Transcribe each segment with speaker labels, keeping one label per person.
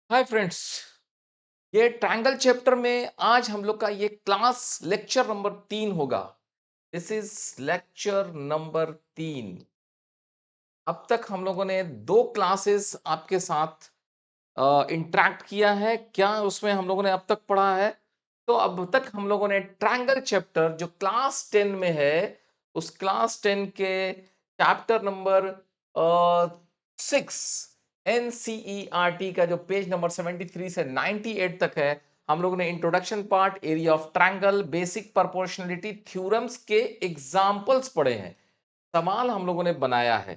Speaker 1: Hi friends. ये triangle chapter में आज हम लोग का ये क्लास लेक्चर नंबर 3 होगा। This is lecture number 3। अब तक हम लोगों ने दो क्लासेस आपके साथ इंटरेक्ट किया है। क्या उसमें हम लोगों ने अब तक पढ़ा है? तो अब तक हम लोगों ने ट्रायंगल चैप्टर जो क्लास 10 में है, उस क्लास 10 के चैप्टर नंबर 6 एनसीईआरटी का जो पेज नंबर 73 से 98 तक है, हम लोगों ने introduction part, area of triangle, basic proportionality theorems के एग्जांपल्स पढ़े हैं। सवाल हम लोगों ने बनाया है।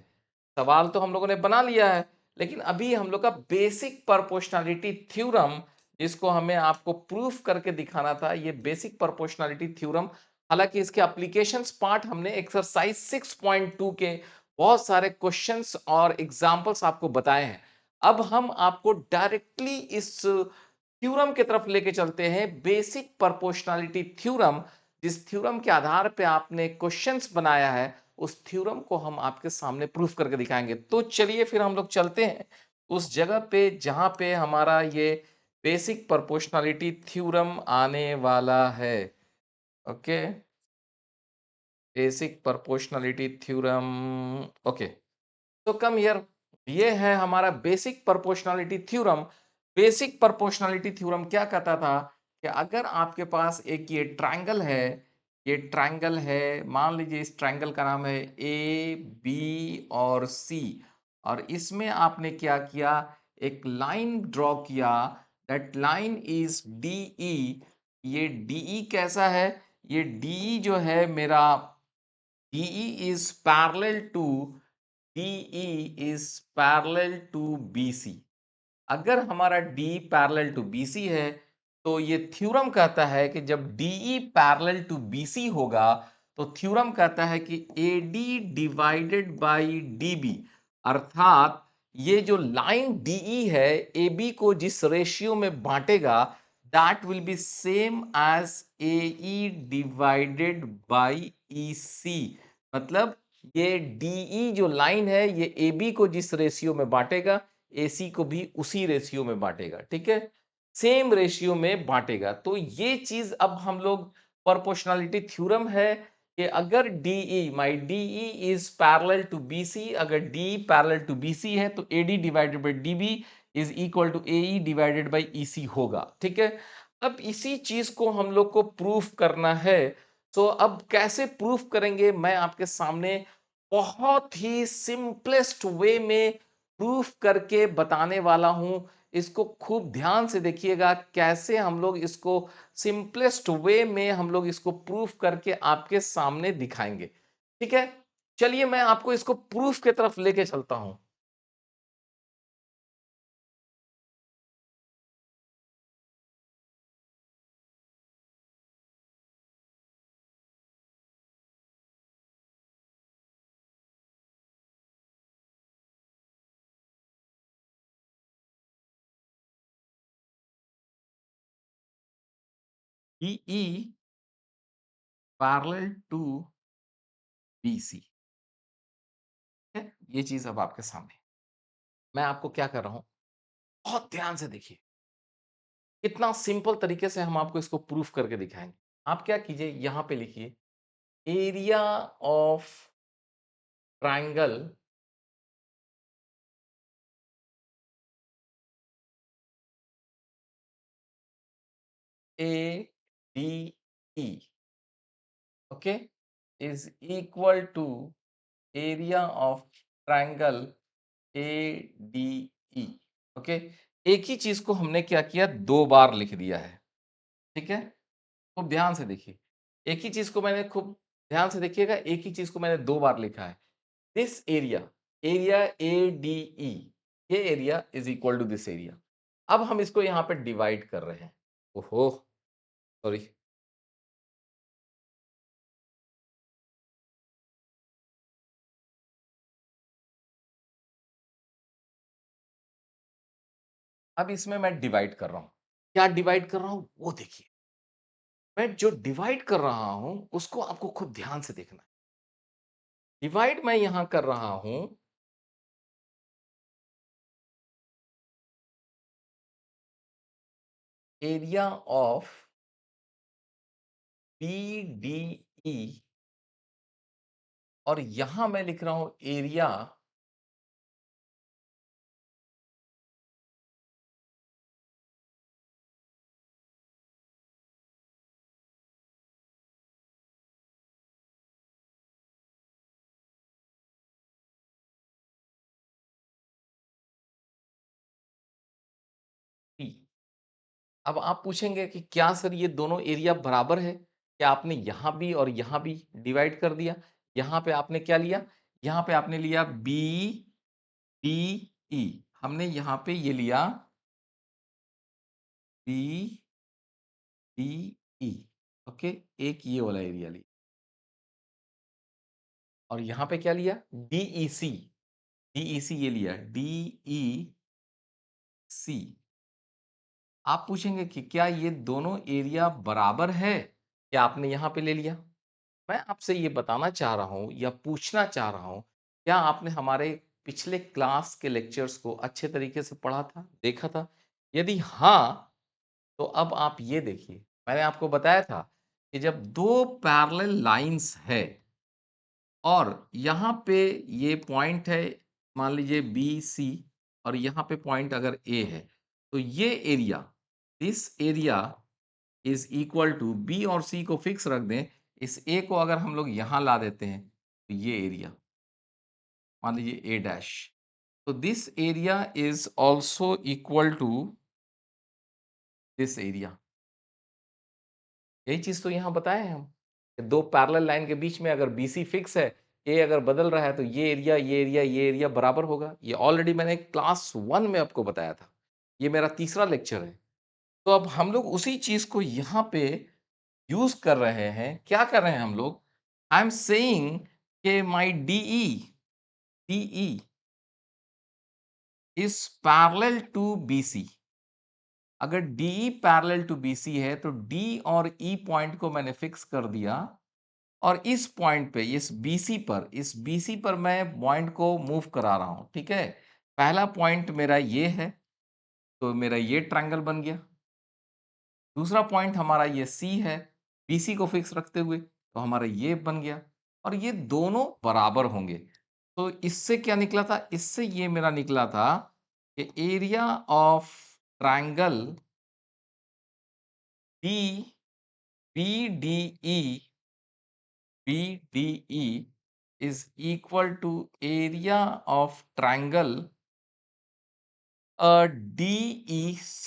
Speaker 1: सवाल तो हम लोगों ने बना लिया है, लेकिन अभी हम लोग का बेसिक प्रोपोर्शनलिटी थ्योरम, जिसको हमें आपको प्रूफ करके दिखाना था, ये बेसिक प्रोपोर्शनलिटी थ्योरम। हालांकि इसके एप्लीकेशंस पार्ट हमने एक्सरसाइज 6.2 के बहुत सारे क्वेश्चंस और एग्जांपल्स आपको बताए हैं। अब हम आपको डायरेक्टली इस थ्योरम की तरफ लेके चलते हैं, बेसिक प्रोपोर्शनलिटी थ्योरम। जिस थ्योरम के आधार पे आपने क्वेश्चंस बनाया है, उस थ्योरम को हम आपके सामने प्रूफ करके दिखाएंगे। तो चलिए फिर हम लोग चलते हैं उस जगह पे जहां पे हमारा ये बेसिक प्रोपोर्शनलिटी थ्योरम आने वाला है। Okay, basic proportionality theorem. Okay, तो कम हियर। ये है हमारा basic proportionality theorem. Basic proportionality theorem क्या कहता था कि अगर आपके पास एक ये ट्रायंगल है, ये ट्रायंगल है, मान लीजिए इस ट्रायंगल का नाम है ए बी और सी, और इसमें आपने क्या किया, एक लाइन ड्रॉ किया। That line is DE. ये डीई कैसा है? ये डीई जो है मेरा, DE is parallel to, DE is parallel to BC। अगर हमारा D पैरेलल टू BC है, तो ये थ्योरम कहता है कि जब DE पैरेलल टू BC होगा, तो थ्योरम कहता है कि AD डिवाइडेड बाय DB, अर्थात ये जो लाइन DE है, AB को जिस रेशियो में बांटेगा, that will be same as AE divided by EC। मतलब ये डीई जो लाइन है, ये ए बी को जिस रेशियो में बांटेगा, एसी को भी उसी रेशियो में बांटेगा। ठीक है, सेम रेशियो में बांटेगा। तो ये चीज अब हम लोग, प्रोपोर्शनलिटी थ्योरम है कि अगर DE, my DE is parallel to BC, अगर डी पैरेलल टू बीसी है, तो AD divided by DB is equal to AE divided by EC होगा। ठीक है, अब इसी चीज को हम लोग को प्रूफ करना है। तो अब कैसे प्रूफ करेंगे, मैं आपके सामने बहुत ही सिंपलेस्ट वे में प्रूफ करके बताने वाला हूं। इसको खूब ध्यान से देखिएगा, कैसे हम लोग इसको सिंपलेस्ट वे में हम लोग इसको प्रूफ करके आपके सामने दिखाएंगे। ठीक है, चलिए मैं आपको इसको प्रूफ की तरफ लेके चलता हूं। ई पैरेलल टू बीसी है, ये चीज अब आपके सामने। मैं आपको क्या कर रहा हूं, बहुत ध्यान से देखिए, कितना सिंपल तरीके से हम आपको इसको प्रूफ करके दिखाएंगे। आप क्या कीजिए, यहां पे लिखिए area of triangle A D E, okay, is equal to area of triangle A D E. Okay, एक ही चीज को हमने क्या किया, दो बार लिख दिया है। ठीक है, खूब ध्यान से देखिए, एक ही चीज को मैंने, खूब ध्यान से देखिएगा, एक ही चीज को मैंने दो बार लिखा है। This area, area A D E, ये area is equal to this area. अब हम इसको यहां पे डिवाइड कर रहे हैं। ओहो, सॉरी। अब इसमें मैं डिवाइड कर रहा हूं। क्या डिवाइड कर रहा हूं वो देखिए। मैं जो डिवाइड कर रहा हूं, उसको आपको खूब ध्यान से देखना है। डिवाइड मैं यहां कर रहा हूं एरिया ऑफ BDE और यहां मैं लिख रहा हूं एरिया P। अब आप पूछेंगे कि क्या सर ये दोनों एरिया बराबर है? क्या आपने यहां भी और यहां भी डिवाइड कर दिया? यहां पे आपने क्या लिया? यहां पे आपने लिया BDE, हमने यहां पे ये लिया BDE, ओके, एक ये वाला एरिया लिया और यहां पे क्या लिया? DEC, DEC ये लिया DEC। आप पूछेंगे कि क्या ये दोनों एरिया बराबर है? क्या आपने यहां पे ले लिया? मैं आपसे ये बताना चाह रहा हूं या पूछना चाह रहा हूं, क्या आपने हमारे पिछले क्लास के लेक्चर्स को अच्छे तरीके से पढ़ा था, देखा था? यदि हाँ, तो अब आप ये देखिए, मैंने आपको बताया था कि जब दो पैरेलल लाइंस है और यहाँ पे ये पॉइंट है, मान लीजिए बी सी, और यहाँ पे पॉइंट अगर ए है, तो ये area, this area is equal to B और सी को फिक्स रख दें, इस ए को अगर हम लोग यहाँ ला देते हैं तो ये एरिया मान लीजिए ए डैश, तो this area is also equal to this area. यही चीज तो यहाँ बताए हैं हम कि दो पैरेलल लाइन के बीच में अगर BC फिक्स है, ए अगर बदल रहा है, तो ये एरिया ये एरिया ये एरिया बराबर होगा। ये ऑलरेडी मैंने क्लास 1 में आपको बताया था। ये मेरा तीसरा लेक्चर है। तो अब हम लोग उसी चीज को यहाँ पे यूज कर रहे हैं। क्या कर रहे हैं हम लोग? आई एम सेइंग कि my DE is parallel to BC। अगर DE पैरेलल टू BC है तो D और E पॉइंट को मैंने फिक्स कर दिया और इस पॉइंट पे, इस BC पर मैं पॉइंट को मूव करा रहा हूं, ठीक है? पहला पॉइंट मेरा ये है, तो मेरा ये ट्रायंगल बन गया। दूसरा पॉइंट हमारा ये C है, BC को फिक्स रखते हुए, तो हमारा ये बन गया और ये दोनों बराबर होंगे। तो इससे क्या निकला था? इससे ये मेरा निकला था कि area of triangle D BDE BDE is equal to area of triangle DEC,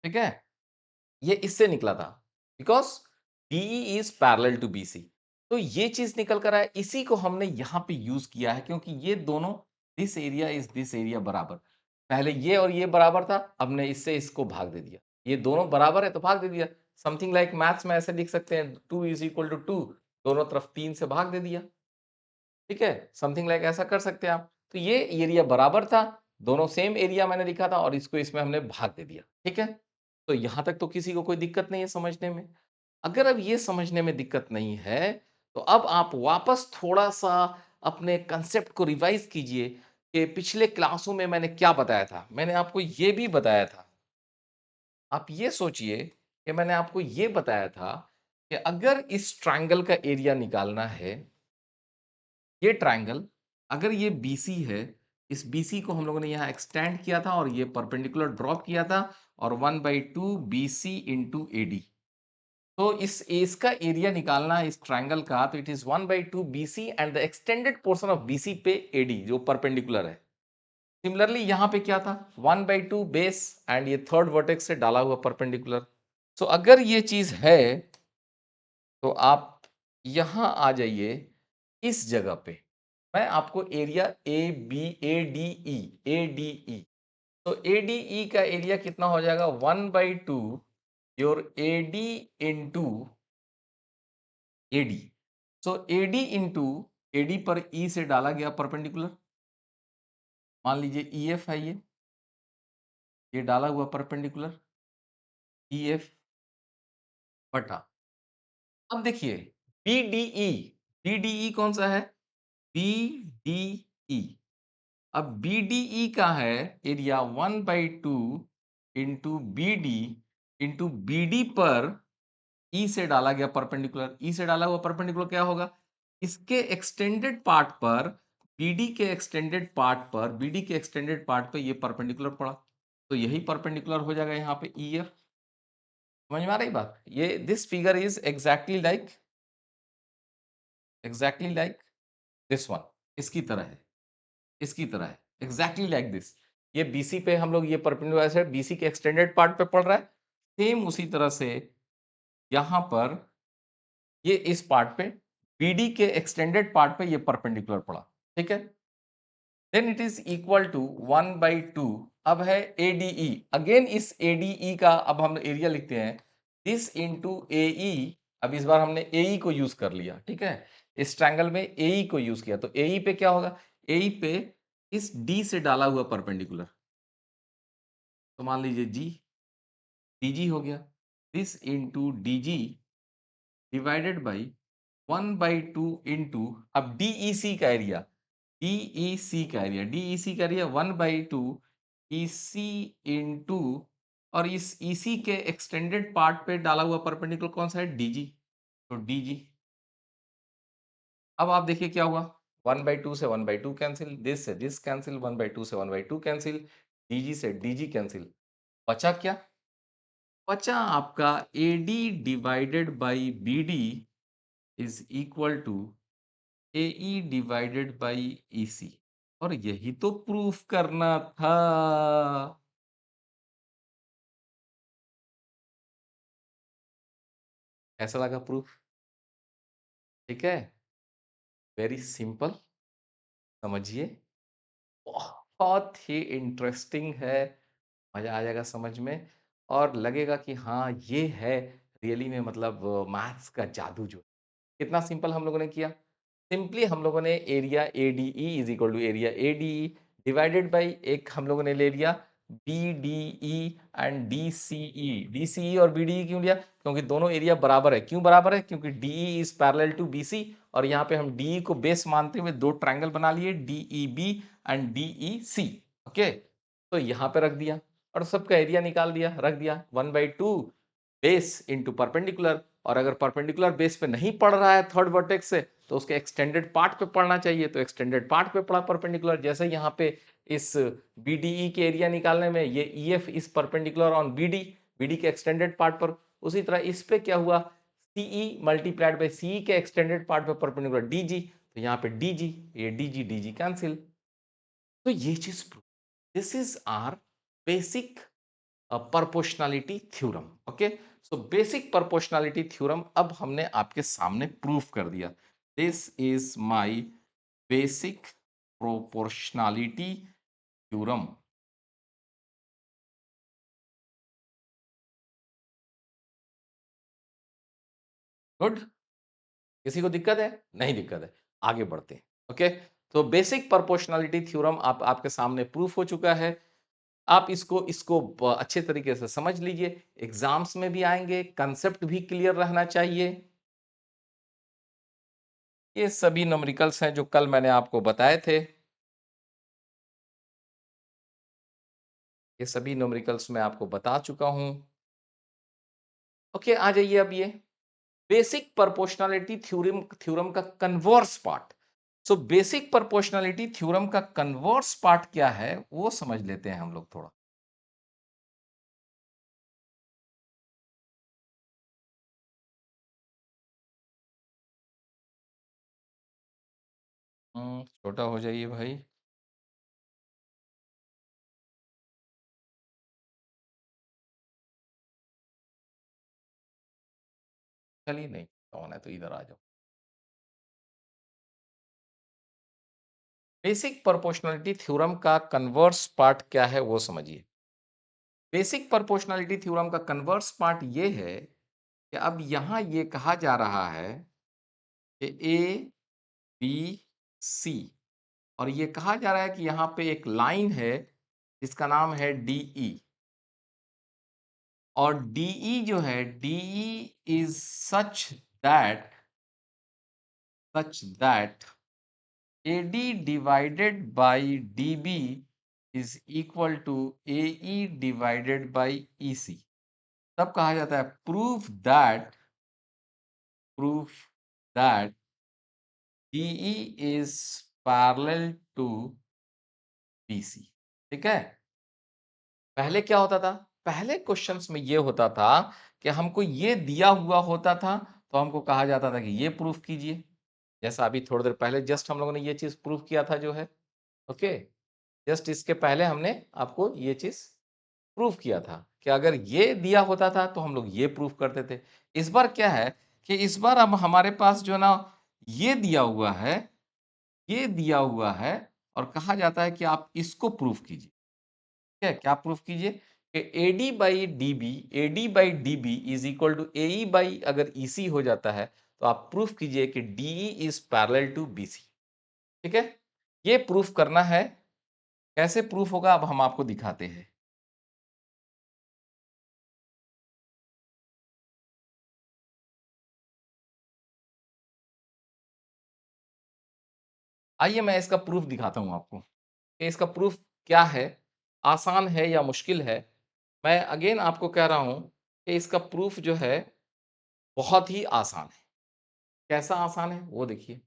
Speaker 1: ठीक है? ये इससे निकला था because DE is parallel to BC। तो ये चीज निकल कर आया, इसी को हमने यहां पे यूज किया है क्योंकि ये दोनों, दिस एरिया बराबर, पहले ये और ये बराबर था, हमने इससे इसको भाग दे दिया। ये दोनों बराबर है तो भाग दे दिया। समथिंग लाइक मैथ्स में ऐसे लिख सकते हैं, 2 इज इक्वल टू 2, दोनों तरफ 3 से भाग दे दिया, ठीक है? समथिंग लाइक ऐसा कर सकते हैं आप। तो ये एरिया बराबर था, दोनों सेम एरिया मैंने लिखा था और इसको इसमें हमने भाग दे दिया, ठीक है? तो यहाँ तक तो किसी को कोई दिक्कत नहीं है समझने में। अगर अब ये समझने में दिक्कत नहीं है, तो अब आप वापस थोड़ा-सा अपने कांसेप्ट को रिवाइज़ कीजिए कि पिछले क्लासों में मैंने क्या बताया था। मैंने आपको ये भी बताया था, आप ये सोचिए कि मैंने आपको ये बताया था कि अगर इस ट्रायंगल का एरिया निकालना है, ये ट्रायंगल अगर ये BC है, इस BC को हम लोगों ने यहाँ एक्सटेंड किया था और ये परपेंडिकुलर ड्रॉप किया था और 1/2 BC इंटू AD। तो इसका एरिया निकालना है इस ट्रायंगल का, तो it is 1/2 BC and the extended portion of BC पे AD जो परपेंडिकुलर है। सिमिलरली यहाँ पे क्या था? 1/2 बेस एंड ये थर्ड वर्टेक्स से डाला हुआ परपेंडिकुलर। सो अगर ये चीज है तो आप यहाँ आ जाइए इस जगह पे, मैं आपको एरिया ADE, तो ADE का एरिया कितना हो जाएगा? 1/2 your AD into AD। So AD into AD पर E से डाला गया परपेंडिकुलर, मान लीजिए EF है ये डाला हुआ परपेंडिकुलर EF बटा, अब देखिए BDE, BDE कौन सा है? BDE, अब BDE का है एरिया 1/2 इंटू बी डी पर ई से डाला गया परपेंडिकुलर, ई से डाला हुआ परपेंडिकुलर क्या होगा, इसके एक्सटेंडेड पार्ट पर, बीडी के एक्सटेंडेड पार्ट पर, बीडी के एक्सटेंडेड पार्ट पे ये परपेंडिकुलर पड़ा, तो यही परपेंडिकुलर हो जाएगा यहाँ पे ई एफ। समझ में आ रही बात? ये this figure is exactly like this one, इसकी तरह है, इसकी तरह है, एग्जैक्टली लाइक दिस। ये बीसी पे हम लोग ये परपेंडिकुलर से बीसी के एक्सटेंडेड पार्ट पे पड़ रहा है, सेम उसी तरह से यहां पर ये इस पार्ट पे बीडी के एक्सटेंडेड पार्ट पे ये परपेंडिकुलर पड़ा, ठीक है। Then it is equal to 1/2, अब है एडीई, अगेन इस एडीई का अब हम एरिया लिखते हैं दिस इंटू एई, अब इस बार हमने एई को यूज कर लिया, ठीक है, इस ट्रायंगल में एई को यूज किया, तो एई पे क्या होगा, एई पे इस डी से डाला हुआ परपेंडिकुलर, तो मान लीजिए जी, डीजी हो गया, this into DG divided by 1/2 into, अब डीईसी का एरिया, डीईसी का एरिया, डीईसी का एरिया 1/2 ईसी इंटू, और इस ईसी के एक्सटेंडेड पार्ट पे डाला हुआ परपेंडिकुलर कौन सा है, डीजी, तो डीजी। अब आप देखिए क्या हुआ, 1/2 से 1/2 कैंसिल, दिस से दिस कैंसिल, 1/2 से 1/2 कैंसिल, डीजी से डीजी कैंसिल, बचा क्या, बचा आपका AD divided by BD is equal to AE divided by EC, और यही तो प्रूफ करना था। ऐसा लगा प्रूफ, ठीक है, वेरी सिंपल, समझिए, बहुत ही इंटरेस्टिंग है, मजा आ जाएगा समझ में, और लगेगा कि हाँ ये है रियली में, मतलब मैथ्स का जादू जो, कितना सिंपल हम लोगों ने किया। सिंपली हम लोगों ने area ADE is equal to area ADE divided by, एक हम लोगों ने ले लिया बीडीई एंड डीसीई, डीसीई और बीडीई क्यों लिया, क्योंकि दोनों एरिया बराबर है, क्यों बराबर है, क्योंकि DE is parallel to BC, और यहाँ पे हम डीई को बेस मानते हुए दो ट्रायंगल बना लिए, डीईबी एंड डीईसी, ओके, तो यहाँ पे रख दिया, और सबका एरिया निकाल दिया, रख दिया 1/2 बेस इंटू परपेंडिकुलर, और अगर परपेंडिकुलर बेस पे नहीं पड़ रहा है थर्ड वर्टेक्स से, तो उसके एक्सटेंडेड पार्ट पे पड़ना चाहिए, तो एक्सटेंडेड पार्ट पे पड़ा परपेंडिकुलर, जैसे यहाँ पे इस बीडीई के एरिया निकालने में ये ईएफ इस परपेंडिकुलर ऑन बीडी, बीडी के एक्सटेंडेड पार्ट पर, उसी तरह इस पे क्या हुआ, सीई मल्टीप्लाइड बाय सीई के एक्सटेंडेड पार्ट पे परपेंडिकुलर डीजी, तो यहाँ पे डीजी, ये डीजी डीजी कैंसिल, तो ये चीज, this is our basic proportionality theorem, okay, so basic proportionality theorem अब हमने आपके सामने प्रूफ कर दिया, this is my basic proportionality theorem, good, किसी को दिक्कत है, नहीं दिक्कत है, आगे बढ़ते हैं, ओके, तो बेसिक प्रोपोर्शनलिटी थ्योरम आप आपके सामने प्रूफ हो चुका है, आप इसको इसको अच्छे तरीके से समझ लीजिए, एग्जाम्स में भी आएंगे, कंसेप्ट भी क्लियर रहना चाहिए, ये सभी न्यूमेरिकल्स हैं जो कल मैंने आपको बताए थे, ये सभी न्यूमेरिकल्स मैं आपको बता चुका हूं, ओके, आ जाइए अब ये बेसिक प्रोपोर्शनलिटी थ्योरम, थ्योरम का converse part, so basic proportionality theorem का कन्वर्स पार्ट क्या है वो समझ लेते हैं हम लोग थोड़ा, छोटा हो जाइए भाई, चलिए नहीं कौन है तो इधर आ जाओ, बेसिक प्रोपोर्शनलिटी थ्योरम का कन्वर्स पार्ट क्या है वो समझिए, बेसिक प्रोपोर्शनलिटी थ्योरम का कन्वर्स पार्ट ये है कि अब यहां ये कहा जा रहा है कि ए बी सी, और ये कहा जा रहा है कि यहाँ पे एक लाइन है जिसका नाम है डीई, और डीई जो है, DE is that such that AD divided by DB is equal to AE divided by EC। तब कहा जाता है proof that DE is parallel to BC। ठीक है। पहले क्या होता था? पहले क्वेश्चंस में ये होता था कि हमको ये दिया हुआ होता था, तो हमको कहा जाता था कि ये प्रूफ कीजिए। जैसा अभी थोड़ी देर पहले जस्ट हम लोगों ने ये चीज़ प्रूफ किया था जो है, ओके? जस्ट इसके पहले हमने आपको ये चीज़ प्रूफ किया था कि अगर ये दिया होता था तो हम लोग ये प्रूफ करते थे। इस बार क्या है कि इस बार अब हमारे पास जो है ना ये दिया हुआ है, ये दिया हुआ है और कहा जाता है कि आप इसको प्रूफ कीजिए। ठीक है, क्या प्रूफ कीजिए कि AD by DB is equal to AE by अगर EC हो जाता है तो आप प्रूफ कीजिए कि DE is parallel to BC। ठीक है, ये प्रूफ करना है। कैसे प्रूफ होगा अब हम आपको दिखाते हैं। आइए मैं इसका प्रूफ दिखाता हूं आपको कि इसका प्रूफ क्या है, आसान है या मुश्किल है। मैं अगेन आपको कह रहा हूं कि इसका प्रूफ जो है बहुत ही आसान है। कैसा आसान है वो देखिए।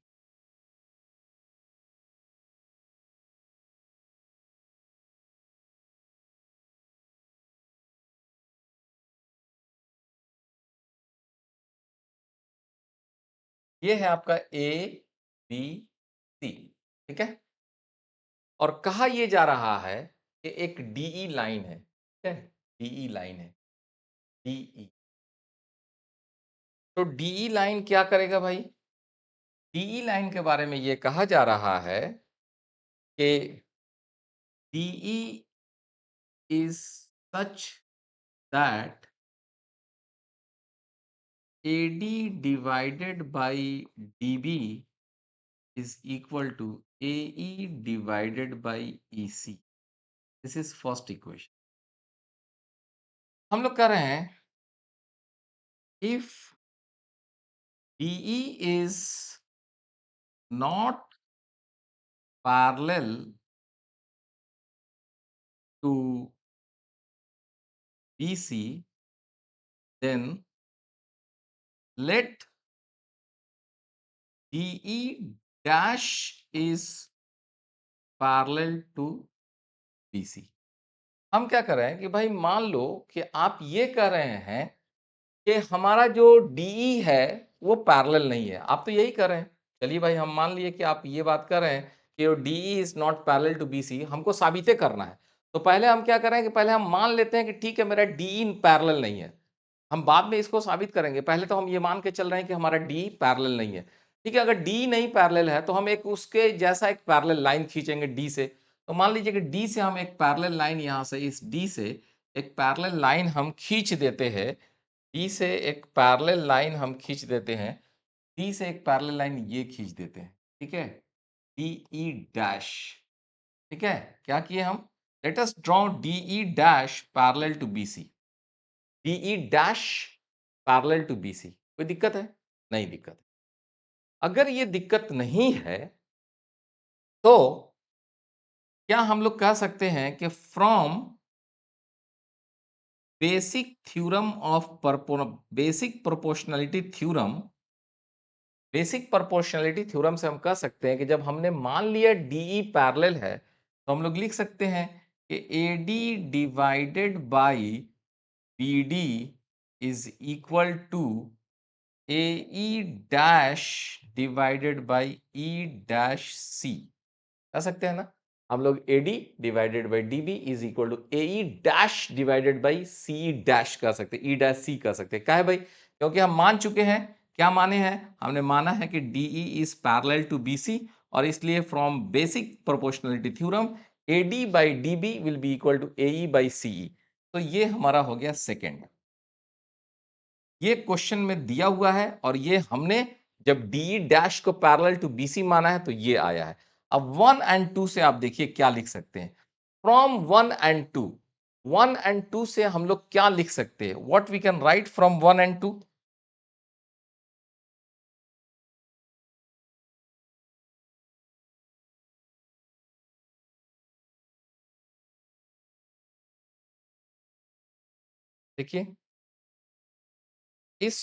Speaker 1: ये है आपका ABC। ठीक है, और कहा ये जा रहा है कि एक DE लाइन है। ठीक है, DE लाइन है, DE। तो DE लाइन क्या करेगा भाई? DE लाइन के बारे में ये कहा जा रहा है कि DE is such that AD divided by DB is equal to AE divided by EC. This is first equation. हम लोग कह रहे हैं if DE is not parallel to BC, then let DE dash is parallel to BC। हम क्या कर रहे हैं कि भाई मान लो कि आप ये कह रहे हैं कि हमारा जो DE है वो पैरेलल नहीं है। आप तो यही कर रहे हैं। चलिए भाई हम मान लिए कि आप ये बात कर रहे हैं कि DE is not parallel to BC, हमको साबितें करना है। तो पहले हम क्या कर रहे हैं कि पहले हम मान लेते हैं कि ठीक है मेरा DE पैरेलल नहीं है। हम बाद में इसको साबित करेंगे। पहले तो हम ये मान के चल रहे हैं कि हमारा DE पैरेलल नहीं है। ठीक है, अगर DE नहीं पैरेलल है तो हम एक उसके जैसा एक पैरेलल लाइन खींचेंगे D से। तो मान लीजिए कि D से हम एक पैरेलल लाइन यहाँ से इस D से एक पैरेलल लाइन हम खींच देते हैं। डी से एक पैरेलल लाइन हम खींच देते हैं। डी से एक पैरेलल लाइन ये खींच देते हैं। ठीक है, DE डैश। ठीक है, क्या किए हम? Let us draw DE dash parallel to BC। DE dash parallel to BC। कोई दिक्कत है? नहीं दिक्कत है। अगर ये दिक्कत नहीं है तो क्या हम लोग कह सकते हैं कि फ्रॉम बेसिक प्रोपोर्शनैलिटी थ्योरम से हम कह सकते हैं कि जब हमने मान लिया DE पैरेलल है तो हम लोग लिख सकते हैं कि AD divided by BD is equal to AE dash divided by E dash C। कह सकते हैं ना? हम लोग AD divided by DB is equal to AE dash divided by CE dash कह सकते हैं, E डैश C कह सकते हैं। क्या है भाई? क्योंकि हम मान चुके हैं, क्या माने हैं? हमने माना है कि DE is parallel to BC और इसलिए from basic proportionality theorem AD by DB will be equal to AE by CE। तो ये हमारा हो गया सेकेंड। ये क्वेश्चन में दिया हुआ है और ये हमने जब DE डैश को पैरेलल टू BC माना है तो ये आया है। अब 1 एंड 2 से आप देखिए क्या लिख सकते हैं। फ्रॉम 1 एंड 2, 1 एंड 2 से हम लोग क्या लिख सकते हैं? What we can write from 1 and 2? देखिए, इस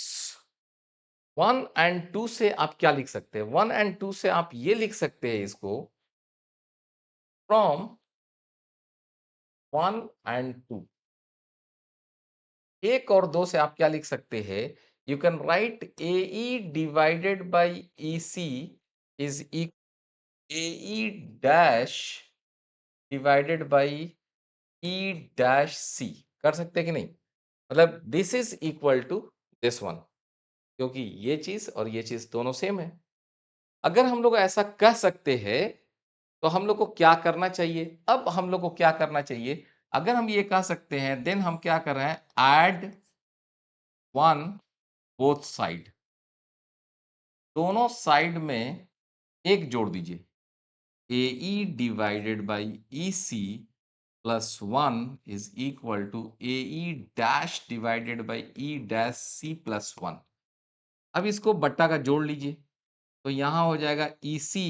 Speaker 1: 1 एंड 2 से आप क्या लिख सकते हैं? 1 एंड 2 से आप ये लिख सकते हैं इसको, फ्रॉम 1 एंड 2। 1 और 2 से आप क्या लिख सकते हैं? You can write AE divided by EC is AE dash divided by E dash C। कर सकते हैं कि नहीं? मतलब this is equal to this one, क्योंकि ये चीज और ये चीज दोनों सेम है। अगर हम लोग ऐसा कह सकते हैं, तो हम लोग को क्या करना चाहिए? अब हम लोग को क्या करना चाहिए? अगर हम ये कह सकते हैं, देन हम क्या कर रहे हैं? Add 1 both side. दोनों साइड में 1 जोड़ दीजिए। AE divided by EC plus 1 is equal to AE dash divided by E dash C plus 1। अब इसको बट्टा का जोड़ लीजिए, तो यहाँ हो जाएगा EC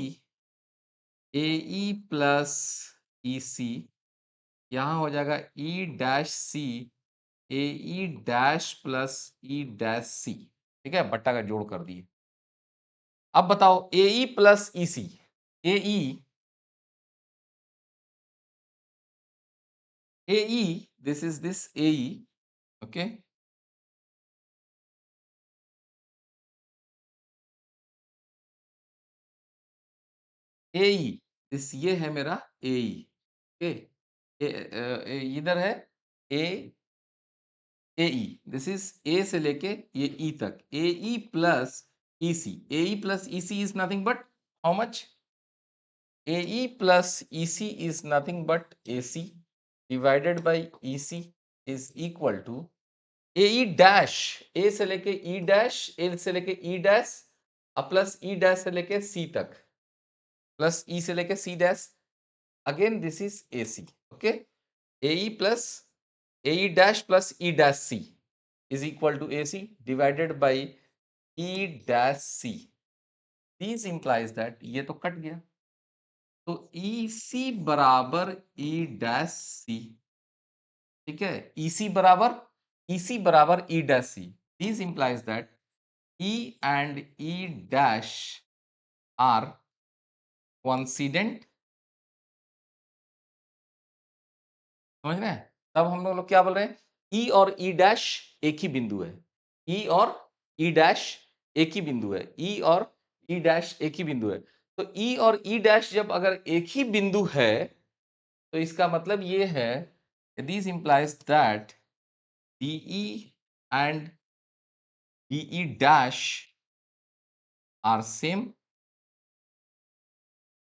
Speaker 1: AE प्लस EC, यहाँ हो जाएगा E dash C AE dash plus E dash C। ठीक है, बट्टा का जोड़ कर दिए। अब बताओ AE plus EC, AE, this is this AE, okay? AE, this ये है मेरा AE, ओके? इधर है A, AE, this is A से लेके ये E तक, AE plus EC, AE plus EC is nothing but how much? AE plus EC is nothing but AC divided by EC is equal to AE dash, A से लेके E dash, A से लेके E dash, plus E dash से लेके C तक, plus E से लेके C dash, again this is AC, okay? AE plus AE dash plus E dash C is equal to AC divided by E dash C. This implies that ये तो cut गया, तो EC बराबर E dash C, ठीक है? EC बराबर E dash C. This implies that E and E dash are coincident, समझ रहे हैं? तब हम लोग क्या बोल रहे हैं? E और E डैश एक ही बिंदु है। E और E डैश एक ही बिंदु है। E और E डैश एक ही बिंदु है। तो E और E डैश जब अगर एक ही बिंदु है, तो इसका मतलब ये है, this implies that DE and DE dash are same.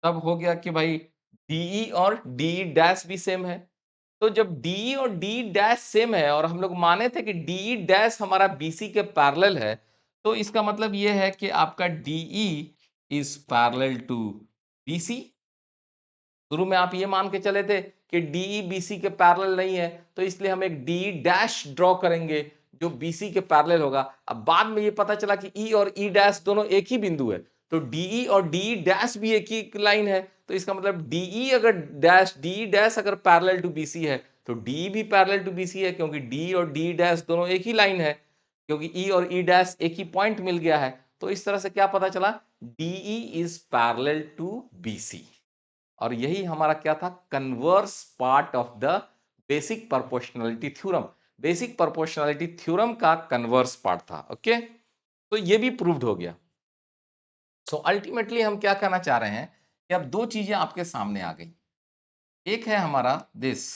Speaker 1: तब हो गया कि भाई DE और DE डैश भी सेम है। तो जब DE और DE डैश सेम है और हम लोग माने थे कि DE डैश हमारा BC के पैरेलल है, तो इसका मतलब ये है कि आपका DE is parallel to BC। शुरू में आप ये मान के चले थे कि DE BC के पैरेलल नहीं है, तो इसलिए हम एक DE डैश ड्रॉ करेंगे जो BC के पैरेलल होगा। अब बाद में ये पता चला कि E और E डैश दोनों एक ही बिंदु है, तो DE और DE डैश भी एक ही लाइन है, तो इसका मतलब DE डैश अगर पैरेलल टू BC है, तो DE भी पैरेलल टू BC है, क्योंकि DE और DE डैश दोनों एक ही लाइन है, क्योंकि E और E डैश एक ही पॉइंट मिल गया है। तो इस तरह से क्या पता चला? DE is parallel to BC। और यही हमारा क्या था? Converse part of the basic proportionality theorem. Basic proportionality theorem का कन्वर्स पार्ट था, ओके? तो ये भी प्रूव्ड हो गया। सो अल्टीमेटली हम क्या कहना चाह रहे हैं कि अब दो चीजें आपके सामने आ गई। एक है हमारा दिस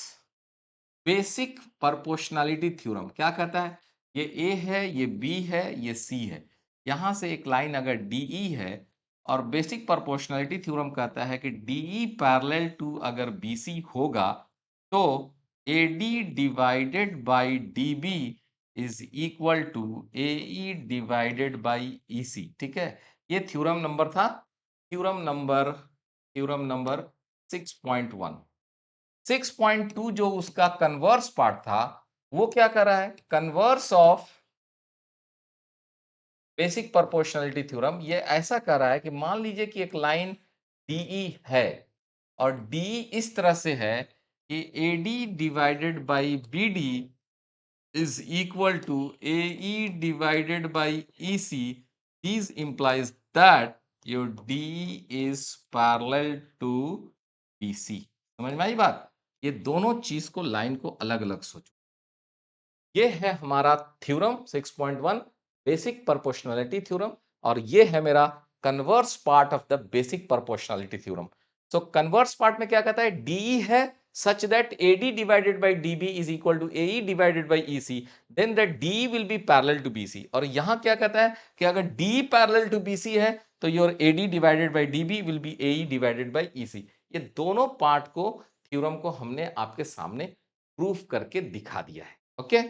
Speaker 1: बेसिक प्रोपोर्शनलिटी थ्योरम, क्या कहता है? ये ए है, ये बी है, ये सी है, यहां से एक लाइन अगर डीई है, और बेसिक प्रोपोर्शनलिटी थ्योरम कहता है कि डीई पैरेलल टू अगर बीसी होगा, तो AD divided by DB is equal to AE divided by EC. ठीक है, ये थ्योरम नंबर था, थ्योरम नंबर 6.1। 6.2 जो उसका कन्वर्स पार्ट था, वो क्या कर रहा है? Converse of basic proportionality theorem ये ऐसा कर रहा है कि मान लीजिए कि एक लाइन डीई है, और डी इस तरह से है कि AD divided by BD is equal to AE divided by EC, this implies that your DE is parallel to BC। समझ में आई बात? ये दोनों चीज को लाइन को अलग अलग सोचो। ये है हमारा थ्योरम 6.1 बेसिक प्रोपोर्शनैलिटी थ्योरम और ये है मेरा converse part of the basic proportionality theorem. So converse part में क्या कहता है, डीई है such that AD divided by DB is equal to AE divided by EC, then the DE will be parallel to BC। और यहां क्या कहता है कि अगर DE parallel to BC है तो your AD divided by DB will be AE divided by EC। ये दोनों पार्ट को थ्योरम को हमने आपके सामने प्रूफ करके दिखा दिया है। ओके,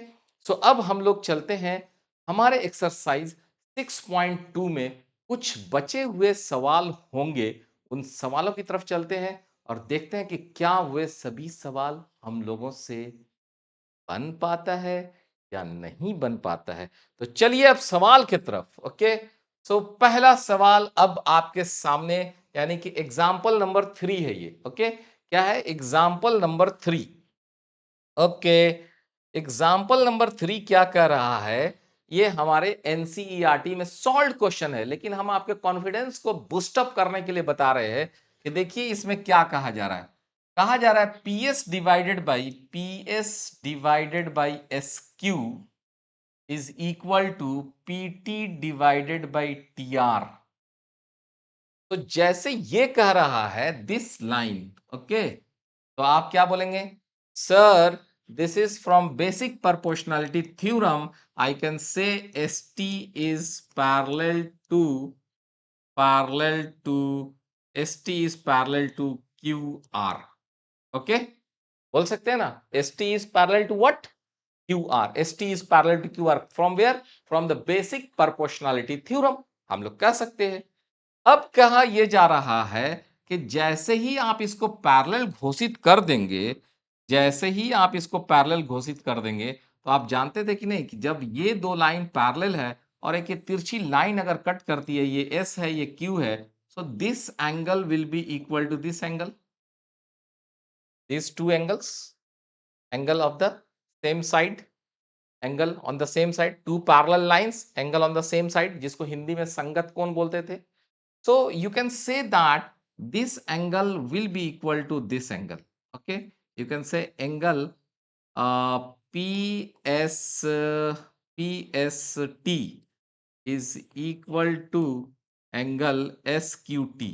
Speaker 1: सो अब हम लोग चलते हैं हमारे एक्सरसाइज 6.2 में कुछ बचे हुए सवाल होंगे, उन सवालों की तरफ चलते हैं और देखते हैं कि क्या वे सभी सवाल हम लोगों से बन पाता है या नहीं बन पाता है। तो चलिए अब सवाल की तरफ। ओके, सो पहला सवाल अब आपके सामने, यानी कि एग्जाम्पल नंबर 3 है ये। ओके, क्या है example number 3? Okay, example number 3 क्या कह रहा है, ये हमारे एनसीईआरटी में सॉल्व क्वेश्चन है, लेकिन हम आपके कॉन्फिडेंस को बूस्टअप करने के लिए बता रहे हैं कि देखिए इसमें क्या कहा जा रहा है। कहा जा रहा है PS divided by S Q is equal to PT divided by T R. तो जैसे ये कह रहा है दिस लाइन, ओके, तो आप क्या बोलेंगे, sir this is from basic proportionality theorem, I can say ST is parallel to ST is parallel to QR। Okay, बोल सकते हैं ना, ST is parallel to what? QR। ST is parallel to QR from where? From the basic proportionality theorem, हम लोग कह सकते हैं। अब कहा यह जा रहा है कि जैसे ही आप इसको पैरेलल घोषित कर देंगे, जैसे ही आप इसको पैरेलल घोषित कर देंगे, तो आप जानते थे कि नहीं कि जब ये दो लाइन पैरेलल है और एक ये तिरछी लाइन अगर कट करती है, ये एस है ये क्यू है, so this angle will be equal to this angle, this two angles, angle of the same side, angle on the same side, two parallel lines, angle on the same side, जिसको हिंदी में संगत कोण बोलते थे। So you can say that this angle will be equal to this angle. Okay, you can say angle PS PST is equal to angle SQT।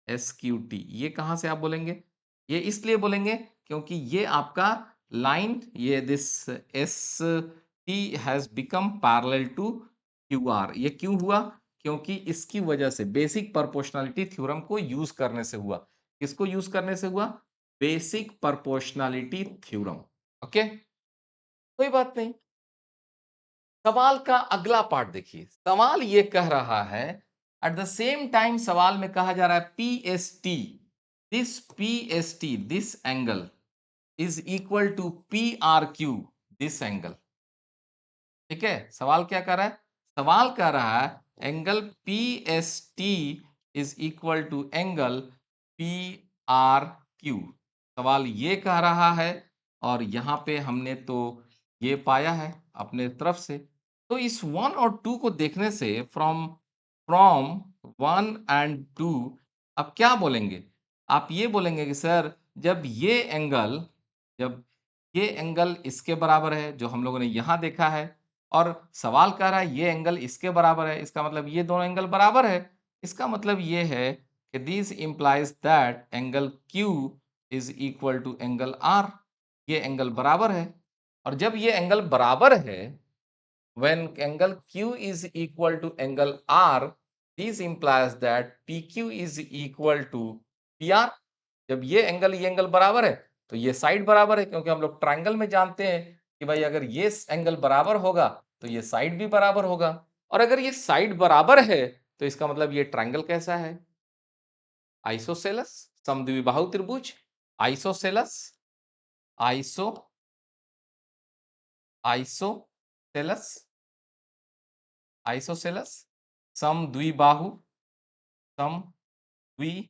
Speaker 1: SQT ये कहां से आप बोलेंगे? ये इसलिए बोलेंगे क्योंकि ये आपका लाइन, ये this S T has become parallel to Q R. ये क्यों हुआ? क्योंकि इसकी वजह से बेसिक प्रोपोर्शनैलिटी थ्योरम को यूज करने से हुआ। किसको यूज करने से हुआ? Basic proportionality theorem. ओके, कोई बात नहीं। सवाल का अगला पार्ट देखिए, सवाल ये कह रहा है एट द सेम टाइम, सवाल में कहा जा रहा है PST, this angle is equal to P R Q, this angle. ठीक है, सवाल क्या कर रहा है? सवाल कह रहा है angle P S T is equal to angle P R Q. सवाल ये कह रहा है और यहां पे हमने तो ये पाया है अपने तरफ से। तो इस वन और टू को देखने से from from one and two, अब क्या बोलेंगे? आप ये बोलेंगे कि सर जब ये एंगल इसके बराबर है जो हम लोगों ने यहां देखा है, और सवाल कह रहा है ये एंगल इसके बराबर है, इसका मतलब ये दोनों एंगल बराबर है। इसका मतलब ये है कि this implies that angle Q is equal to angle R। ये एंगल बराबर है, और जब ये एंगल बराबर है, when angle Q is equal to angle R, this implies that PQ is equal to PR। जब ये एंगल बराबर है, तो ये साइड बराबर है, क्योंकि हम लोग ट्रायंगल में जानते हैं कि भाई अगर ये एंगल बराबर होगा तो ये साइड भी बराबर होगा, और अगर ये साइड बराबर है तो इसका मतलब ये ट्रायंगल कैसा है? आइसोसेलस, समद्विबाहु त्रिभुज। आइसोसेलस, आइसो आइसोसेलस, आइसोसेलस, समद्विबाहु, समद्विबाहु,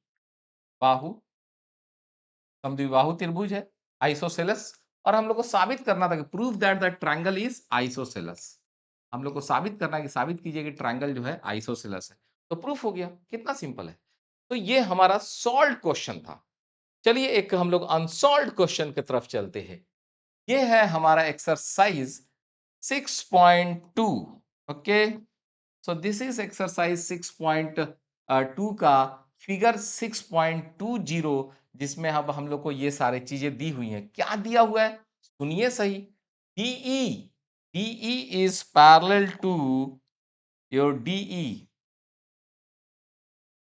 Speaker 1: समद्विबाहु त्रिभुज है आइसोसेलस। और हम लोग को साबित करना था कि prove that the triangle is isosceles. हम लोग को साबित करना है कि साबित कीजिए कि ट्रायंगल जो है आइसोसेलेस है। तो प्रूफ हो गया, कितना सिंपल है। तो ये हमारा सॉल्व्ड क्वेश्चन था। चलिए एक हम लोग अनसॉल्व्ड क्वेश्चन की तरफ चलते हैं। ये है हमारा exercise 6.2। Okay, so this is exercise 6.2 का फिगर 6.20, जिसमें अब हम लोग को ये सारी चीजें दी हुई हैं। क्या दिया हुआ है सुनिए सही। DE, DE is parallel to your DE,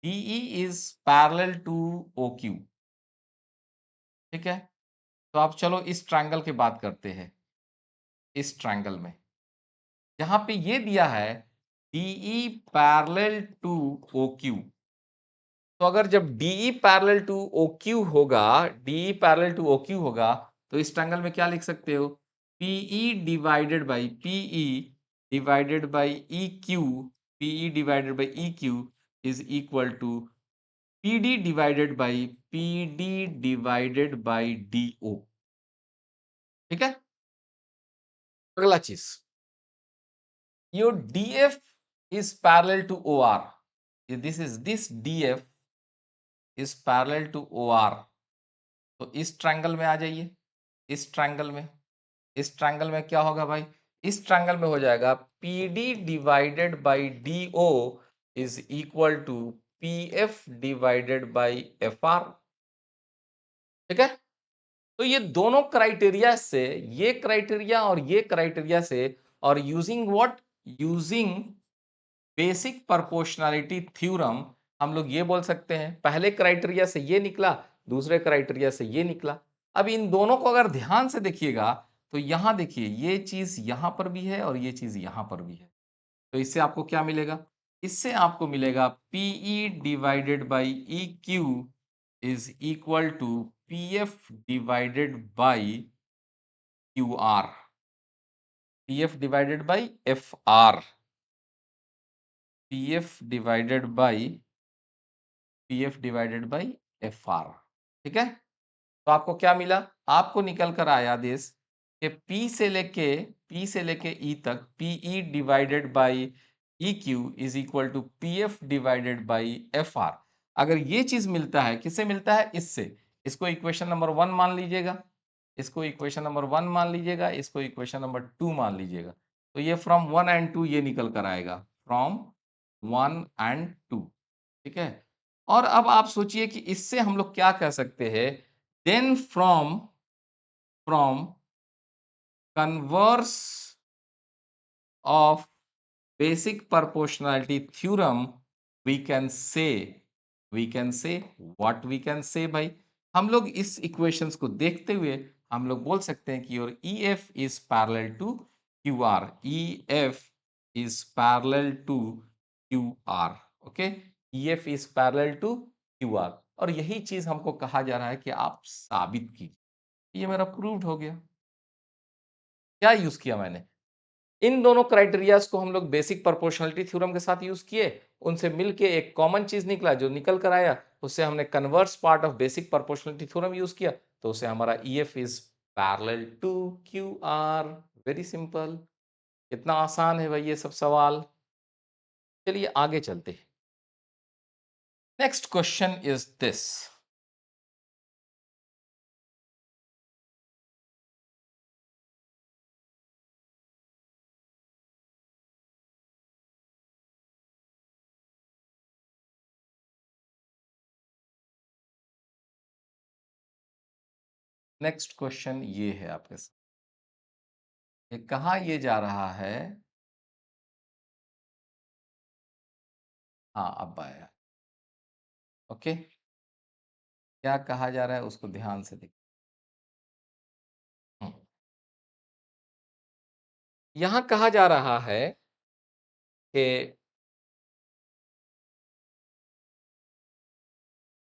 Speaker 1: DE is parallel to OQ। ठीक है, तो आप चलो इस ट्रायंगल की बात करते हैं। इस ट्रायंगल में जहां पे ये दिया है DE पैरेलल टू OQ, तो अगर जब DE पैरेलल टू OQ होगा, DE पैरेलल टू OQ होगा, तो इस ट्रायंगल में क्या लिख सकते हो? PE divided by PE divided by EQ, PE divided by EQ is equal to PD divided by PD divided by DO। ठीक है, अगला चीज, your DF is parallel to OR, this DF is parallel to OR। तो इस triangle में आ जाइए। इस triangle में, इस ट्रायंगल में क्या होगा भाई? इस ट्रायंगल में हो जाएगा PD divided by DO is equal to PF divided by FR। ठीक है, तो ये दोनों क्राइटेरिया से, ये क्राइटेरिया और ये क्राइटेरिया से, और using what, using basic proportionality theorem, हम लोग ये बोल सकते हैं पहले क्राइटेरिया से ये निकला, दूसरे क्राइटेरिया से ये निकला। अब इन दोनों को अगर ध्यान से देखिएगा तो यहां देखिए ये चीज यहां पर भी है और ये चीज यहां पर भी है। तो इससे आपको क्या मिलेगा? इससे आपको मिलेगा PE divided by EQ is equal to PF divided by QR, PF divided by FR, PF divided by PF divided by FR। ठीक है, तो आपको क्या मिला? आपको निकल कर आया दिस कि P से लेके E तक PE divided by EQ is equal to PF divided by FR। अगर ये चीज मिलता है, किससे मिलता है? इससे। इसको इक्वेशन नंबर 1 मान लीजिएगा, इसको इक्वेशन नंबर 1 मान लीजिएगा, इसको इक्वेशन नंबर 2 मान लीजिएगा। तो ये फ्रॉम 1 एंड 2 ये निकल कर आएगा, फ्रॉम 1 एंड 2। ठीक है, और अब आप सोचिए कि इससे हम लोग क्या कह सकते हैं? Then from from converse of basic proportionality theorem we can say, we can say what we can say भाई, हम लोग इस इक्वेशंस को देखते हुए हम लोग बोल सकते हैं कि your EF is parallel to QR, EF is parallel to QR। Okay, EF is parallel to QR, और यही चीज हमको कहा जा रहा है कि आप साबित कीजिए। ये मेरा प्रूव्ड हो गया। क्या यूज किया मैंने? इन दोनों क्राइटेरियाज को हम लोग बेसिक प्रोपोर्शनलिटी थ्योरम के साथ यूज किए, उनसे मिलके एक कॉमन चीज निकला, जो निकल कर आया उससे हमने converse part of basic proportionality theorem use किया, तो उससे हमारा EF is parallel to QR। Very simple, कितना आसान है भाई ये सब सवाल। चलिए आगे चलते हैं। Next question is this. Next question ये है आपके साथ, ये कहा ये जा रहा है। हाँ अब आया। ओके, क्या कहा जा रहा है उसको ध्यान से देखिए। यहां कहा जा रहा है कि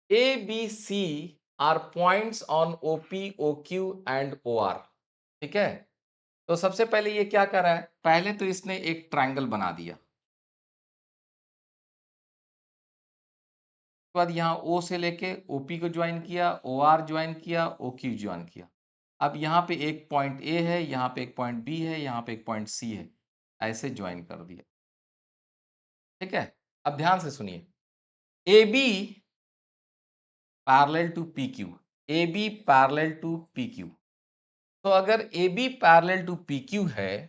Speaker 1: ABC are points on OP, OQ and OR। ठीक है, तो सबसे पहले ये क्या कर रहा है? पहले तो इसने एक ट्रायंगल बना दिया, उसके बाद यहाँ O से लेके OP को ज्वाइन किया, OR ज्वाइन किया, OQ ज्वाइन किया। अब यहाँ पे एक पॉइंट ए है, यहाँ पे एक पॉइंट बी है, यहाँ पे एक पॉइंट सी है, ऐसे ज्वाइन कर दिया। ठीक है, अब ध्यान से सुनिए, A B parallel to P Q, A B parallel to P Q. तो अगर A B parallel to P Q है,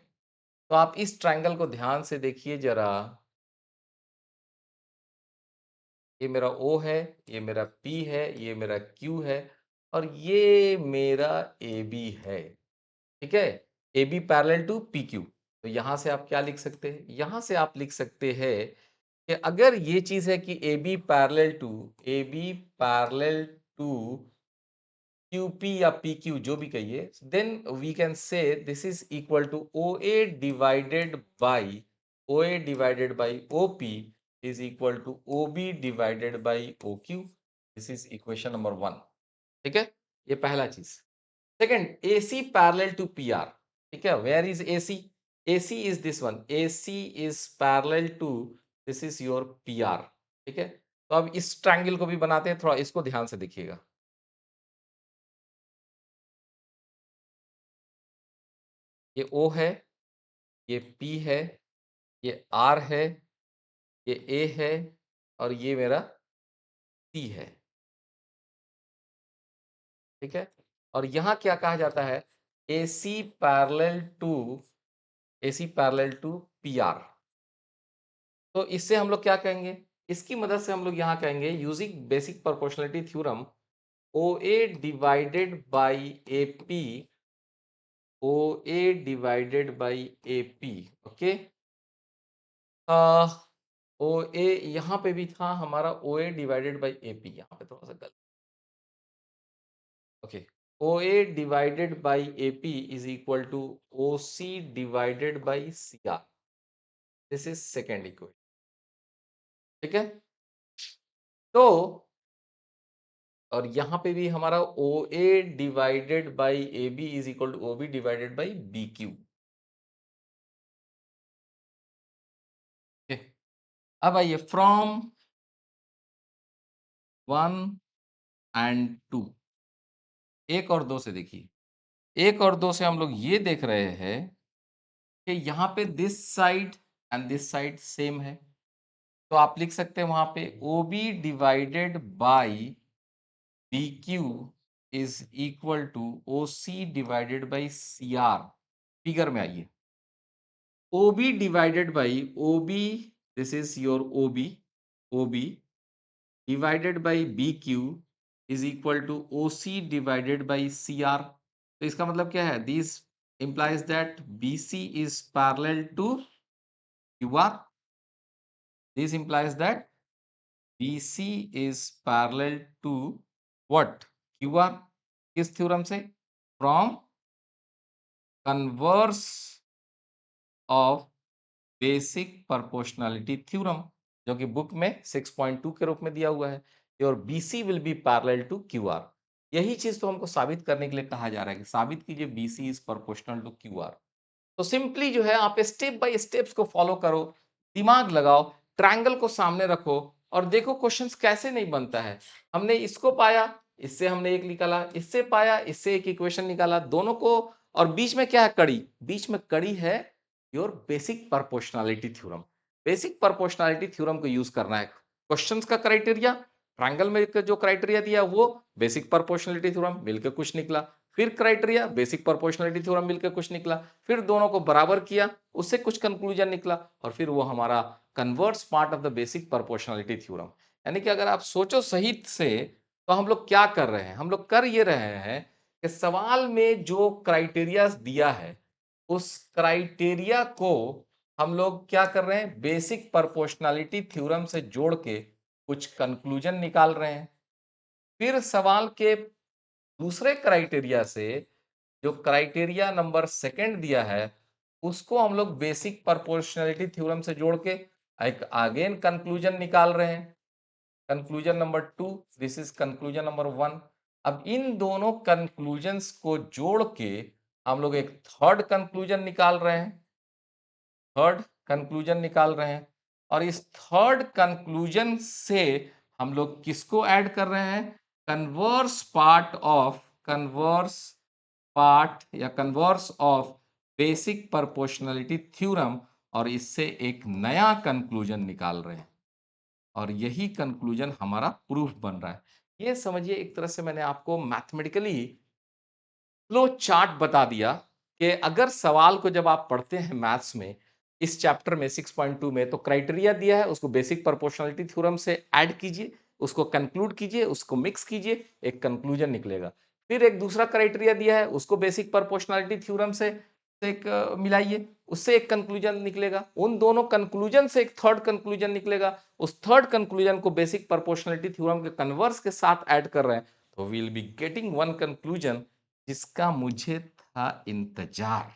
Speaker 1: तो आप इस ट्रायंगल को ध्यान से देखिए जरा। ये मेरा O है, ये मेरा P है, ये मेरा Q है और ये मेरा AB है। ठीक है, AB पैरेलल टू PQ। तो यहां से आप क्या लिख सकते हैं? यहां से आप लिख सकते हैं कि अगर ये चीज है कि AB पैरेलल टू QP या PQ जो भी कहिए, then we can say this is equal to OA divided by OP is equal to OB divided by OQ. This is equation number 1. ठीक है, ये पहला चीज। Second, AC parallel to PR। ठीक है, where is AC? AC is this one. AC is parallel to this is your PR। ठीक है, तो अब इस ट्रायंगल को भी बनाते हैं, थोड़ा इसको ध्यान से देखिएगा। ये O है, ये P है, ये R है, ये A है और ये मेरा C है। ठीक है, और यहां क्या कहा जाता है? AC parallel to PR। तो इससे हम लोग क्या कहेंगे? इसकी मदद से हम लोग यहां कहेंगे using basic proportionality theorem, OA divided by AP, OA divided by AP। Okay, OA यहां पे भी था हमारा OA डिवाइडेड बाई AP, यहां पे थोड़ा सा गलत। Okay, OA divided by AP is equal to OC divided by CR। This is second equation. ठीक है, तो और यहां पे भी हमारा OA divided by AB is equal to OB divided by BQ। अब आइए फ्रॉम 1 एंड 2, एक और दो से देखिए। एक और दो से हम लोग ये देख रहे हैं कि यहाँ पे this side and this side same है, तो आप लिख सकते हैं वहां पे OB divided by BQ is equal to OC divided by CR। Figure में आइए, OB divided by OB, this is your OB divided by BQ is equal to OC divided by CR। तो इसका मतलब क्या है? This implies that BC is parallel to QR। This implies that BC is parallel to what? QR। किस theorem से? From converse of basic proportionality theorem, जो कि book में 6.2 के रूप में दिया हुआ है। और BC will be parallel to QR। यही चीज तो हमको साबित करने के लिए कहा जा रहा है कि साबित कीजिए BC is proportional to QR। तो सिंपली जो है आप स्टेप बाय स्टेप्स को फॉलो करो, दिमाग लगाओ, ट्रायंगल को सामने रखो और देखो क्वेश्चंस कैसे नहीं बनता है। हमने इसको पाया, इससे हमने एक निकाला, इससे पाया, इससे एक इक्वेशन निकाला, दोनों को, और बीच में क्या है? कड़ी। बीच में कड़ी है your basic proportionality theorem. Basic proportionality theorem को यूज करना है। क्वेश्चंस का क्राइटेरिया, ट्रायंगल में जो क्राइटेरिया दिया वो बेसिक प्रोपोर्शनलिटी थ्योरम मिलकर कुछ निकला, फिर क्राइटेरिया बेसिक प्रोपोर्शनलिटी थ्योरम मिलकर कुछ निकला, फिर दोनों को बराबर किया, उससे कुछ कंक्लूजन निकला और फिर वो हमारा converts part of the basic proportionality theorem. यानी कि अगर आप सोचो सही से, तो हम लोग क्या कर रहे हैं? हम लोग कर ये रहे हैं कि सवाल में जो क्राइटेरिया दिया है उस क्राइटेरिया को हम लोग क्या कर रहे हैं? बेसिक प्रोपोर्शनलिटी थ्योरम से जोड़ के कुछ कंक्लूजन निकाल रहे हैं। फिर सवाल के दूसरे क्राइटेरिया से, जो क्राइटेरिया नंबर सेकंड दिया है, उसको हम लोग बेसिक प्रोपोर्शनलिटी थ्योरम से जोड़ के एक अगेन कंक्लूजन निकाल रहे हैं। Conclusion number 2, this is conclusion number 1। अब इन दोनों कंक्लूजन्स को जोड़ के हम लोग एक थर्ड कंक्लूजन निकाल रहे हैं, थर्ड कंक्लूजन निकाल रहे हैं। और इस थर्ड कंक्लूजन से हम लोग किसको ऐड कर रहे हैं? Converse part of, converse part या converse of basic proportionality theorem और इससे एक नया कंक्लूजन निकाल रहे हैं और यही कंक्लूजन हमारा प्रूफ बन रहा है। ये समझिए एक तरह से मैंने आपको मैथमेटिकली फ्लो चार्ट बता दिया कि अगर सवाल को जब आप पढ़ते हैं मैथ्स में इस चैप्टर में 6.2 में तो क्राइटेरिया दिया है उसको बेसिक प्रोपोर्शनलिटी थ्योरम से ऐड कीजिए, उसको कंक्लूड कीजिए, उसको मिक्स कीजिए, एक कंक्लूजन निकलेगा। फिर एक दूसरा क्राइटेरिया दिया है उसको बेसिक प्रोपोर्शनलिटी थ्योरम से एक मिलाइए, उससे एक कंक्लूजन निकलेगा। उन दोनों कंक्लूजन से एक थर्ड कंक्लूजन निकलेगा। उस थर्ड कंक्लूजन को बेसिक प्रोपोर्शनलिटी थ्योरम के कन्वर्स के साथ ऐड कर रहे हैं तो we will be getting one conclusion जिसका मुझे था इंतजार।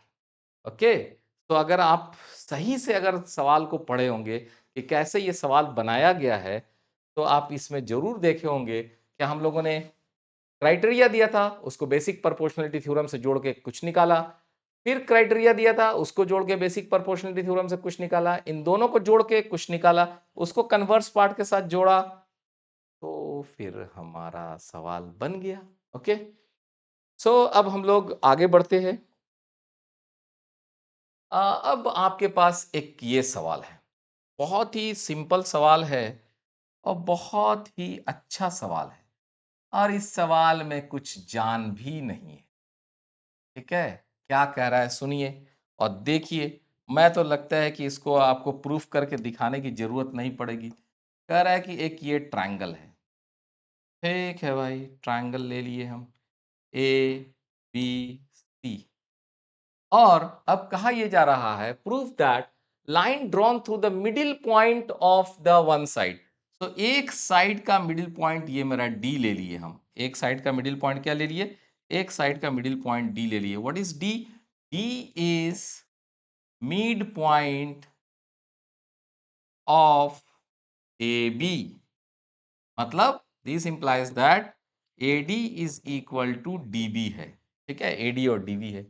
Speaker 1: ओके, तो अगर आप सही से अगर सवाल को पढ़े होंगे कि कैसे ये सवाल बनाया गया है तो आप इसमें जरूर देखे होंगे कि हम लोगों ने क्राइटेरिया दिया था उसको बेसिक प्रोपोर्शनलिटी थ्योरम से जोड़ के कुछ निकाला, फिर क्राइटेरिया दिया था उसको जोड़ के बेसिक प्रोपोर्शनलिटी थ्योरम से कुछ निकाला, इन दोनों को जोड़ के कुछ निकाला, उसको कन्वर्स पार्ट के साथ जोड़ा तो फिर हमारा सवाल बन गया। ओके, सो अब हम लोग आगे बढ़ते हैं। अब आपके पास एक ये सवाल है, बहुत ही सिंपल सवाल है और बहुत ही अच्छा सवाल है और इस सवाल में कुछ जान भी नहीं है। ठीक है, क्या कह रहा है सुनिए और देखिए। मैं तो लगता है कि इसको आपको प्रूफ करके दिखाने की जरूरत नहीं पड़ेगी। कह रहा है कि एक ये ट्रायंगल है। ठीक है भाई, ट्रायंगल ले लिए हम, ए बी सी। और अब कहा यह जा रहा है proof that line drawn through the middle point of the one side. तो एक साइड का मिडिल पॉइंट ये मेरा डी ले लिए हम, एक साइड का मिडिल पॉइंट क्या ले लिए, एक साइड का मिडिल पॉइंट डी ले लिए। What is D? D is mid point of A B, मतलब this implies that A D is equal to D B है। ठीक है, एडी और डीबी है।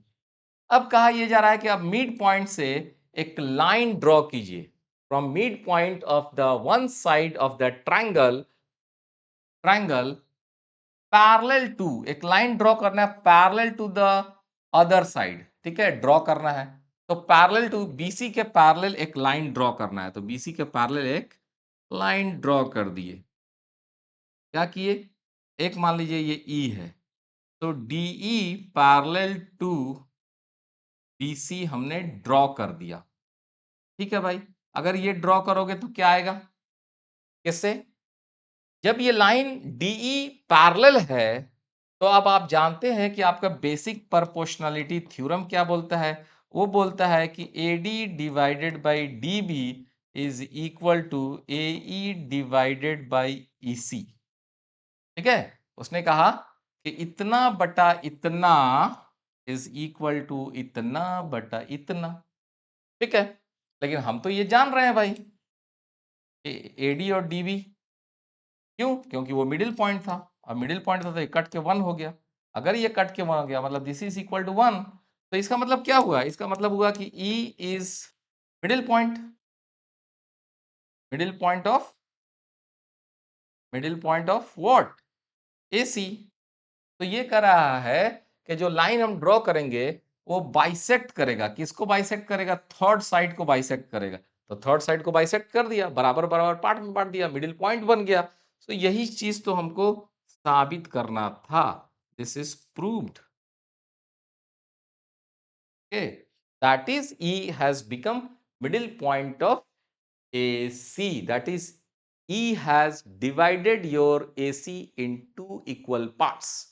Speaker 1: अब कहा यह जा रहा है कि आप मिड पॉइंट से एक लाइन ड्रॉ कीजिए from mid point of the one side of the triangle, triangle parallel to, एक लाइन ड्रॉ करना है parallel to the other side. ठीक है, ड्रॉ करना है तो पैरेलल टू बीसी के पैरेलल एक लाइन ड्रॉ करना है, तो बीसी के पैरेलल एक लाइन ड्रॉ कर दिए। क्या किए, एक मान लीजिए ये ई है तो डीई पैरेलल टू बीसी हमने ड्रॉ कर दिया। ठीक है भाई, अगर ये ड्रॉ करोगे तो क्या आएगा, किससे, जब ये लाइन डीई पैरेलल है तो अब आप जानते हैं कि आपका बेसिक प्रोपोर्शनलिटी थ्योरम क्या बोलता है, वो बोलता है कि AD divided by DB is equal to AE divided by EC। ठीक है, उसने कहा कि इतना बटा इतना इज इक्वल टू इतना बटा इतना। ठीक है, लेकिन हम तो ये जान रहे हैं भाई AD और DB, क्यों, क्योंकि वो मिडिल पॉइंट था और मिडिल पॉइंट था तो ये कट के 1 हो गया। अगर ये कट के 1 हो गया मतलब दिस इज इक्वल टू 1, तो इसका मतलब क्या हुआ, इसका मतलब हुआ कि E is middle point, middle point of, middle point of what, AC। तो ये कह रहा है कि जो लाइन हम ड्रॉ करेंगे वो बाइसेक्ट करेगा, किसको बाइसेक्ट करेगा, थर्ड साइड को बाइसेक्ट करेगा। तो थर्ड साइड को बाइसेक्ट कर दिया, बराबर बराबर पार्ट में बांट दिया, मिडिल पॉइंट बन गया। तो यही चीज तो हमको साबित करना था। This is proved. Okay, that is E has become middle point of AC. That is E has divided your AC into equal parts.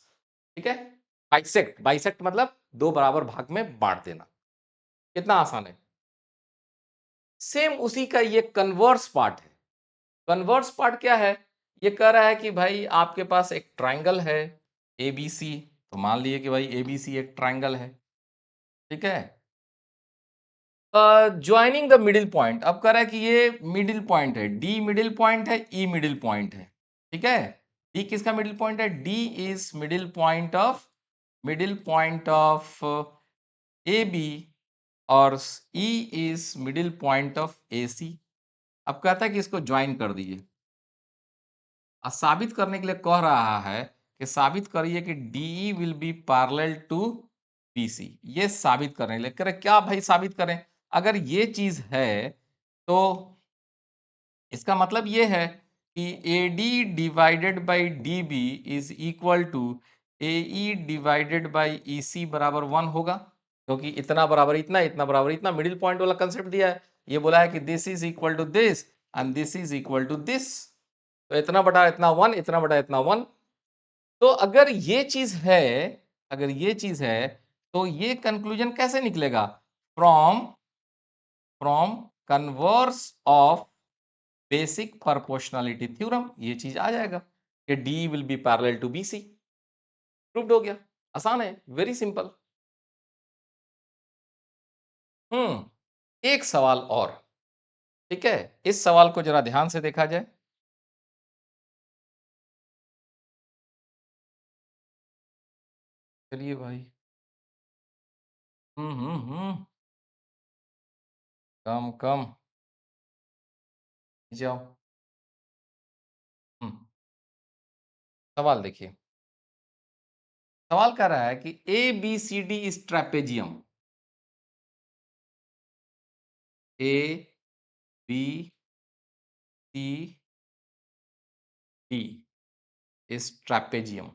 Speaker 1: ठीक है, बाइसेक्ट, बाइसेक्ट मतलब दो बराबर भाग में बांट देना। कितना आसान है। सेम उसी का ये कन्वर्स पार्ट है। कन्वर्स पार्ट क्या है, ये कह रहा है कि भाई आपके पास एक ट्रायंगल है एबीसी, तो मान लिए कि भाई एबीसी एक ट्रायंगल है। ठीक है, ज्वाइनिंग द मिडिल पॉइंट, अब कह रहा है कि ये मिडिल पॉइंट है, डी मिडिल पॉइंट है, ई मिडिल पॉइंट है। ठीक है, डी किसका मिडिल पॉइंट है, D is middle point of A B और E is middle point of A C. अब कहता है कि इसको ज्वाइन कर दीजिए और साबित करने के लिए कह रहा है कि साबित करिए कि DE will be parallel to BC ये साबित करने लगे। कह रहे क्या भाई साबित करें? अगर ये चीज़ है, तो इसका मतलब ये है कि AD divided by DB is equal to AE divided by EC बराबर 1 होगा। क्योंकि इतना बराबर इतना, इतना बराबर इतना, मिडिल पॉइंट वाला कंसेप्ट दिया है। ये बोला है कि this is equal to this and this is equal to this. तो इतना बटा इतना 1, इतना बटा इतना 1। तो अगर ये चीज़ है, अगर ये चीज़ है, तो ये कंक्लूजन कैसे निकलेगा? From from converse of basic proportionality theorem, ये चीज आ जाएगा कि D will be parallel to BC। Proved हो गया। आसान है, वेरी सिंपल। एक सवाल और, ठीक है? इस सवाल को जरा ध्यान से देखा जाए। चलिए भाई। हम्म। कम कम जाओ। हम्म। सवाल देखिए। सवाल कह रहा है कि ABCD is trapezium. ABCD is trapezium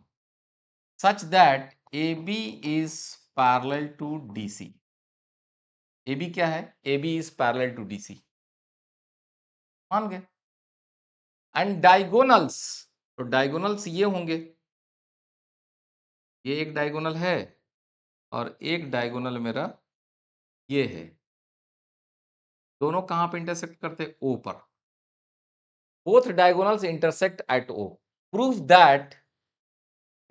Speaker 1: such that AB is parallel to DC। AB क्या है? AB is parallel to DC। मान गए। एंड डायगोनल्स, तो डायगोनल्स ये होंगे, ये एक डायगोनल है और एक डायगोनल मेरा ये है। दोनों कहां पे इंटरसेक्ट करते हैं? O पर। Both diagonals intersect at O। Proof that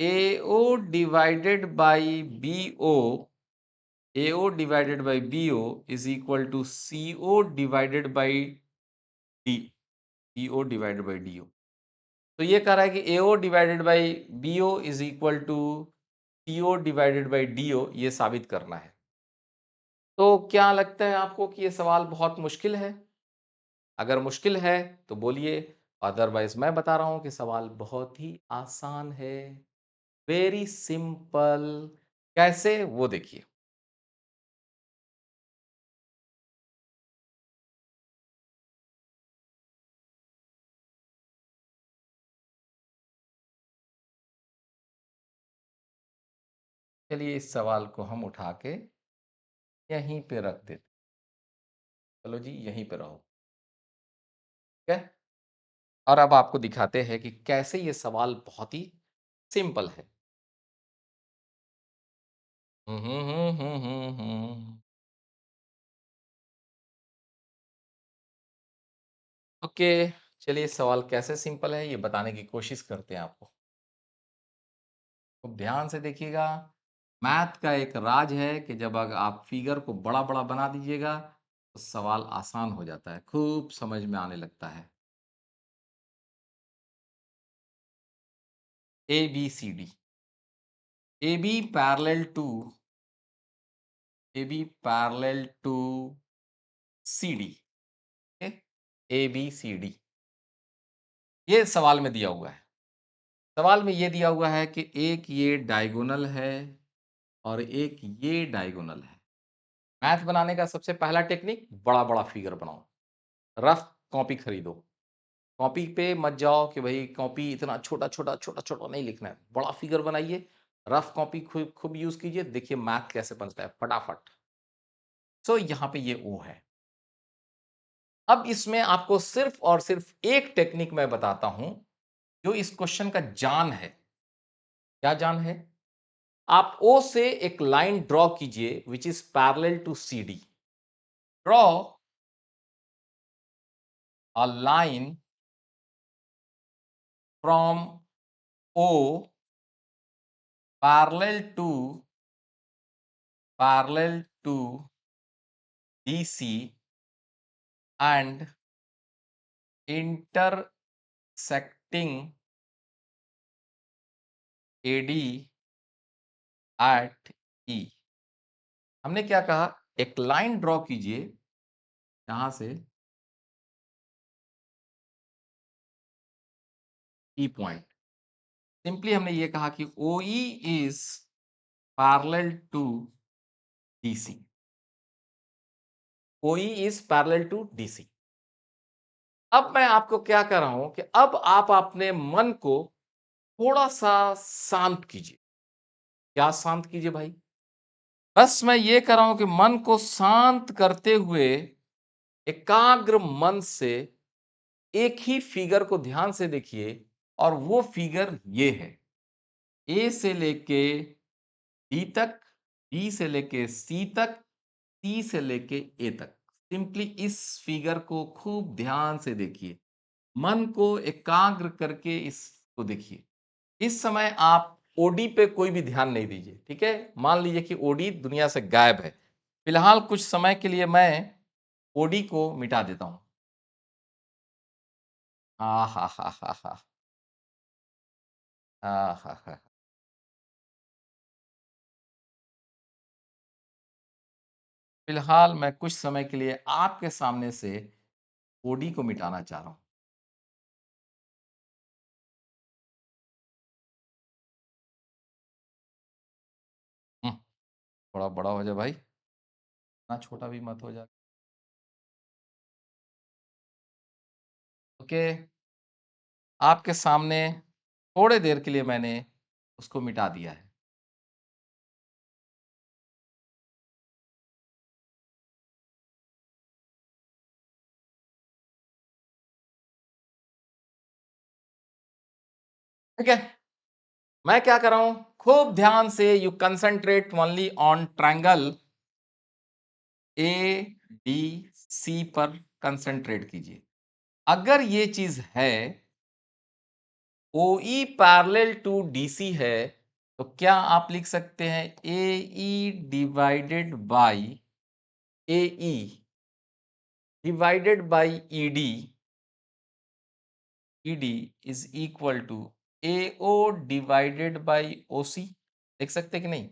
Speaker 1: AO divided by BO, AO divided by BO is equal to CO divided by D, EO divided by DO। तो ये कह रहा है कि AO divided by BO is equal to CO divided by DO, ये साबित करना है। तो क्या लगता है आपको कि ये सवाल बहुत मुश्किल है? अगर मुश्किल है तो बोलिए, अदरवाइज मैं बता रहा हूं कि सवाल बहुत ही आसान है, वेरी सिंपल। कैसे, वो देखिए। चलिए इस सवाल को हम उठा के यहीं पे रख देते। चलो जी, यहीं पे रहो। ठीक है? और अब आपको दिखाते हैं कि कैसे ये सवाल बहुत ही सिंपल है। ओके, चलिए सवाल कैसे सिंपल है ये बताने की कोशिश करते हैं आपको। तो ध्यान से देखिएगा। मैथ का एक राज है कि जब अगर आप फिगर को बड़ा बड़ा बना दीजिएगा तो सवाल आसान हो जाता है, खूब समझ में आने लगता है। ABCD, AB parallel to, AB parallel to CD, ABCD ये सवाल में दिया हुआ है। सवाल में ये दिया हुआ है कि एक ये डायगोनल है और एक ये डायगोनल है। मैथ बनाने का सबसे पहला टेक्निक, बड़ा-बड़ा फिगर बनाओ। रफ कॉपी खरीदो। कॉपी पे मत जाओ कि भई कॉपी इतना छोटा-छोटा, छोटा-छोटा नहीं लिखना है। बड़ा फिगर बनाइए, रफ कॉपी खूब खूब यूज़ कीजिए, देखिए मैथ कैसे बनता है फटाफट। सो यहाँ पे ये O है। अब इसमें आपको सिर्फ़ और सिर्फ़ एक टेक्निक मैं बताता हूँ, जो इस क्वेश्चन का जान है। क्या जान है? आप O से एक लाइन ड्रॉ कीजिए which is parallel to CD। Draw a line from O parallel to DC and intersecting AD at E। हमने क्या कहा? एक लाइन ड्रॉ कीजिए यहां से E पॉइंट। सिंपली हमने ये कहा कि OE is parallel to DC. OE is parallel to DC. अब मैं आपको क्या कर रहा हूं कि अब आप अपने मन को थोड़ा सा शांत कीजिए। क्या शांत कीजिए भाई? बस मैं ये कर रहा हूं कि मन को शांत करते हुए एकाग्र मन से एक ही फिगर को ध्यान से देखिए और वो फिगर ये है। ए से लेके डी तक, बी से लेके सी तक, सी से लेके ए तक। सिंपली इस फिगर को खूब ध्यान से देखिए। मन को एकाग्र करके इसको देखिए। इस समय आप ओडी पे कोई भी ध्यान नहीं दीजिए, ठीक है? मान लीजिए कि ओडी दुनिया से गायब है। फिलहाल कुछ समय के लिए मैं ओडी को मिटा देता हूँ। आहाहाहा! आहाहा! फिलहाल मैं कुछ समय के लिए आपके सामने से ओडी को मिटाना चाह रहा हूँ। हुँ, थोड़ा बड़ा हो जा भाई, इतना छोटा भी मत हो जा। ओके, आपके सामने थोड़े देर के लिए मैंने उसको मिटा दिया है। ठीक है? मैं क्या कर रहा हूँ, खूब ध्यान से you concentrate only on triangle ADC पर कंसंट्रेट कीजिए। अगर ये चीज़ है, OE पैरेलल टू DC है, तो क्या आप लिख सकते हैं AE divided by AE divided by ED is equal to AO divided by OC? लिख सकते कि नहीं?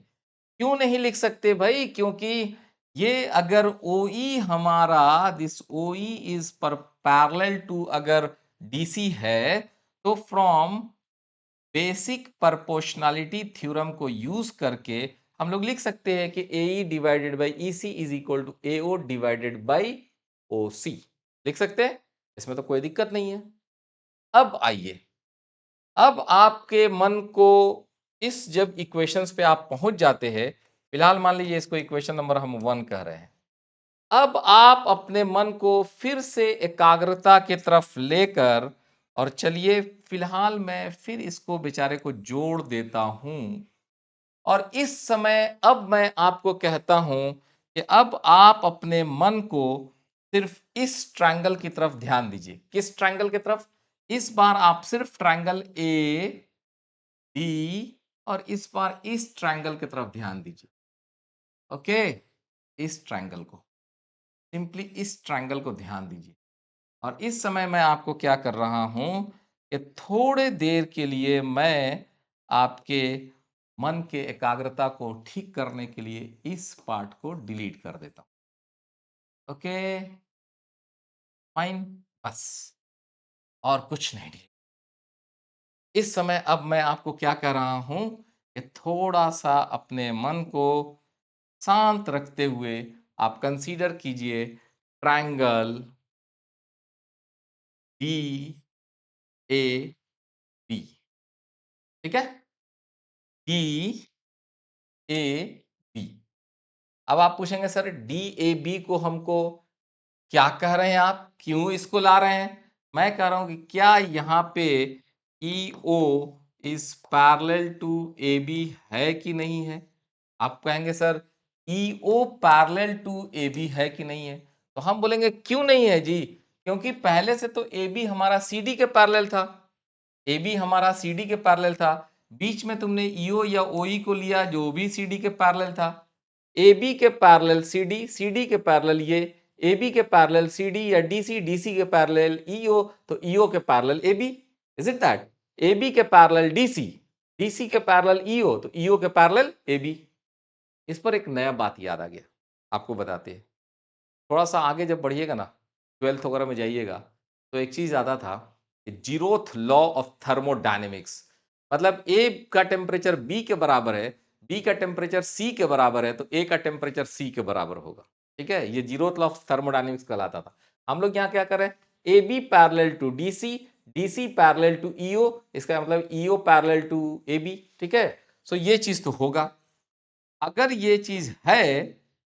Speaker 1: क्यों नहीं लिख सकते भाई? क्योंकि ये अगर OE हमारा दिस OE इज पर पैरेलल टू अगर DC है, तो फ्रॉम बेसिक प्रोपोर्शनैलिटी थ्योरम को यूज करके हम लोग लिख सकते हैं कि AE divided by EC is equal to AO divided by OC। लिख सकते हैं, इसमें तो कोई दिक्कत नहीं है। अब आइए, अब आपके मन को इस जब इक्वेशंस पे आप पहुंच जाते हैं, फिलहाल मान लीजिए इसको इक्वेशन नंबर हम 1 कह रहे हैं। अब आप अपने मन को फिर से एकाग्रता की तरफ लेकर और चलिए फिलहाल मैं फिर इसको बेचारे को जोड़ देता हूं और इस समय अब मैं आपको कहता हूं कि अब आप अपने मन को सिर्फ इस ट्रायंगल की तरफ ध्यान दीजिए। किस ट्रायंगल की तरफ? इस बार आप सिर्फ ट्रायंगल ए डी और इस बार इस ट्रायंगल की तरफ ध्यान दीजिए। ओके, इस ट्रायंगल को, सिंपली इस ट्रायंगल को ध्यान दीजिए और इस समय मैं आपको क्या कर रहा हूं कि थोड़े देर के लिए मैं आपके मन के एकाग्रता को ठीक करने के लिए इस पार्ट को डिलीट कर देता हूं। ओके, फाइन, बस और कुछ नहीं। इस समय अब मैं आपको क्या कह रहा हूं कि थोड़ा सा अपने मन को शांत रखते हुए आप कंसीडर कीजिए ट्रायंगल डी ए बी। ठीक है? D A B. अब आप पूछेंगे सर डी ए बी को हमको क्या कह रहे हैं आप? क्यों इसको ला रहे हैं? मैं कह रहा हूं कि क्या यहाँ पे E O is parallel to A B है कि नहीं है? आप कहेंगे sir E O parallel to A B है कि नहीं है? तो हम बोलेंगे क्यों नहीं है जी? क्योंकि पहले से तो ए बी हमारा सी डी के पैरेलल था। ए बी हमारा सी डी के पैरेलल था। बीच में तुमने ई ओ या ओ ई को लिया जो भी सी डी के पैरेलल था। ए बी के पैरेलल सी डी के पैरेलल ये, ए बी के पैरेलल सी डी या डी सी के पैरेलल ई ओ, तो ई ओ के parallel A B. Is it that? A B के पैरेलल डी सी के पैरेलल ई ओ, तो ई ओ के पैरेलल ए बी। इस पर एक नया बात याद आ गया, आपको बताते हैं। थोड़ा सा आगे जब बढ़िएगा ना, 12th वगैरह में जाइएगा, तो एक चीज आता था कि जीरोथ लॉ ऑफ थर्मोडायनेमिक्स। मतलब ए का टेम्परेचर बी के बराबर है, बी का टेम्परेचर सी के बराबर है तो ए का टेम्परेचर सी के बराबर होगा। ठीक है, ये जीरोथ लॉ ऑफ थर्मोडायनेमिक्स कहलाता था। हम लोग यहाँ क्या करें, A B parallel to D C, D C parallel to EO, इसका मतलब EO parallel to A B. ठीक है, सो ये चीज तो होगा। अगर ये चीज है,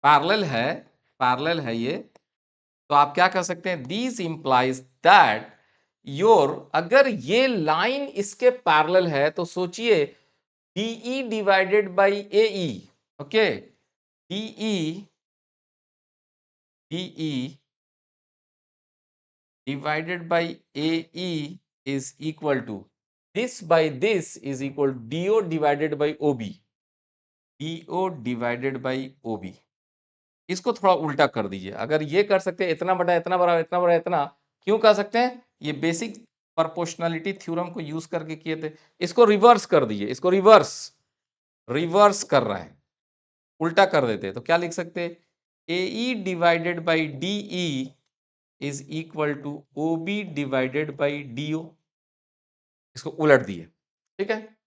Speaker 1: पैरेलल है ये, तो आप क्या कर सकते हैं, दिस इंप्लाइज दैट योर, अगर ये लाइन इसके पैरेलल है तो सोचिए DE divided by AE, okay, DE divided by AE is equal to this by this is equal to DO divided by OB, DO divided by OB। इसको थोड़ा उल्टा कर दीजिए, अगर ये कर सकते हैं इतना बड़ा इतना बड़ा इतना बड़ा इतना, क्यों कर सकते हैं, ये बेसिक प्रोपोर्शनलिटी थ्योरम को यूज करके किए थे। इसको रिवर्स कर दीजिए, इसको रिवर्स कर रहे हैं, उल्टा कर देते तो क्या लिख सकते हैं, AE divided by DE is equal to OB divided by DO। इसको उलट दिए, ठीक है।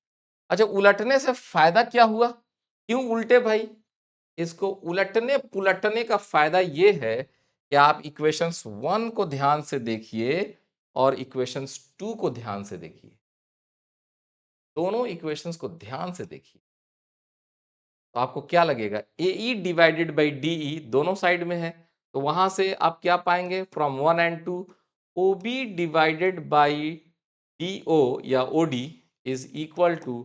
Speaker 1: अच्छा, उलटने से फायदा क्या हुआ, क्यों उल्टे भाई, इसको उलटने पुलटने का फायदा ये है कि आप इक्वेशंस 1 को ध्यान से देखिए और इक्वेशंस 2 को ध्यान से देखिए, दोनों इक्वेशंस को ध्यान से देखिए, तो आपको क्या लगेगा, AE डिवाइडेड बाई DE दोनों साइड में है, तो वहां से आप क्या पाएंगे, from 1 and 2 OB divided by DO या OD is equal to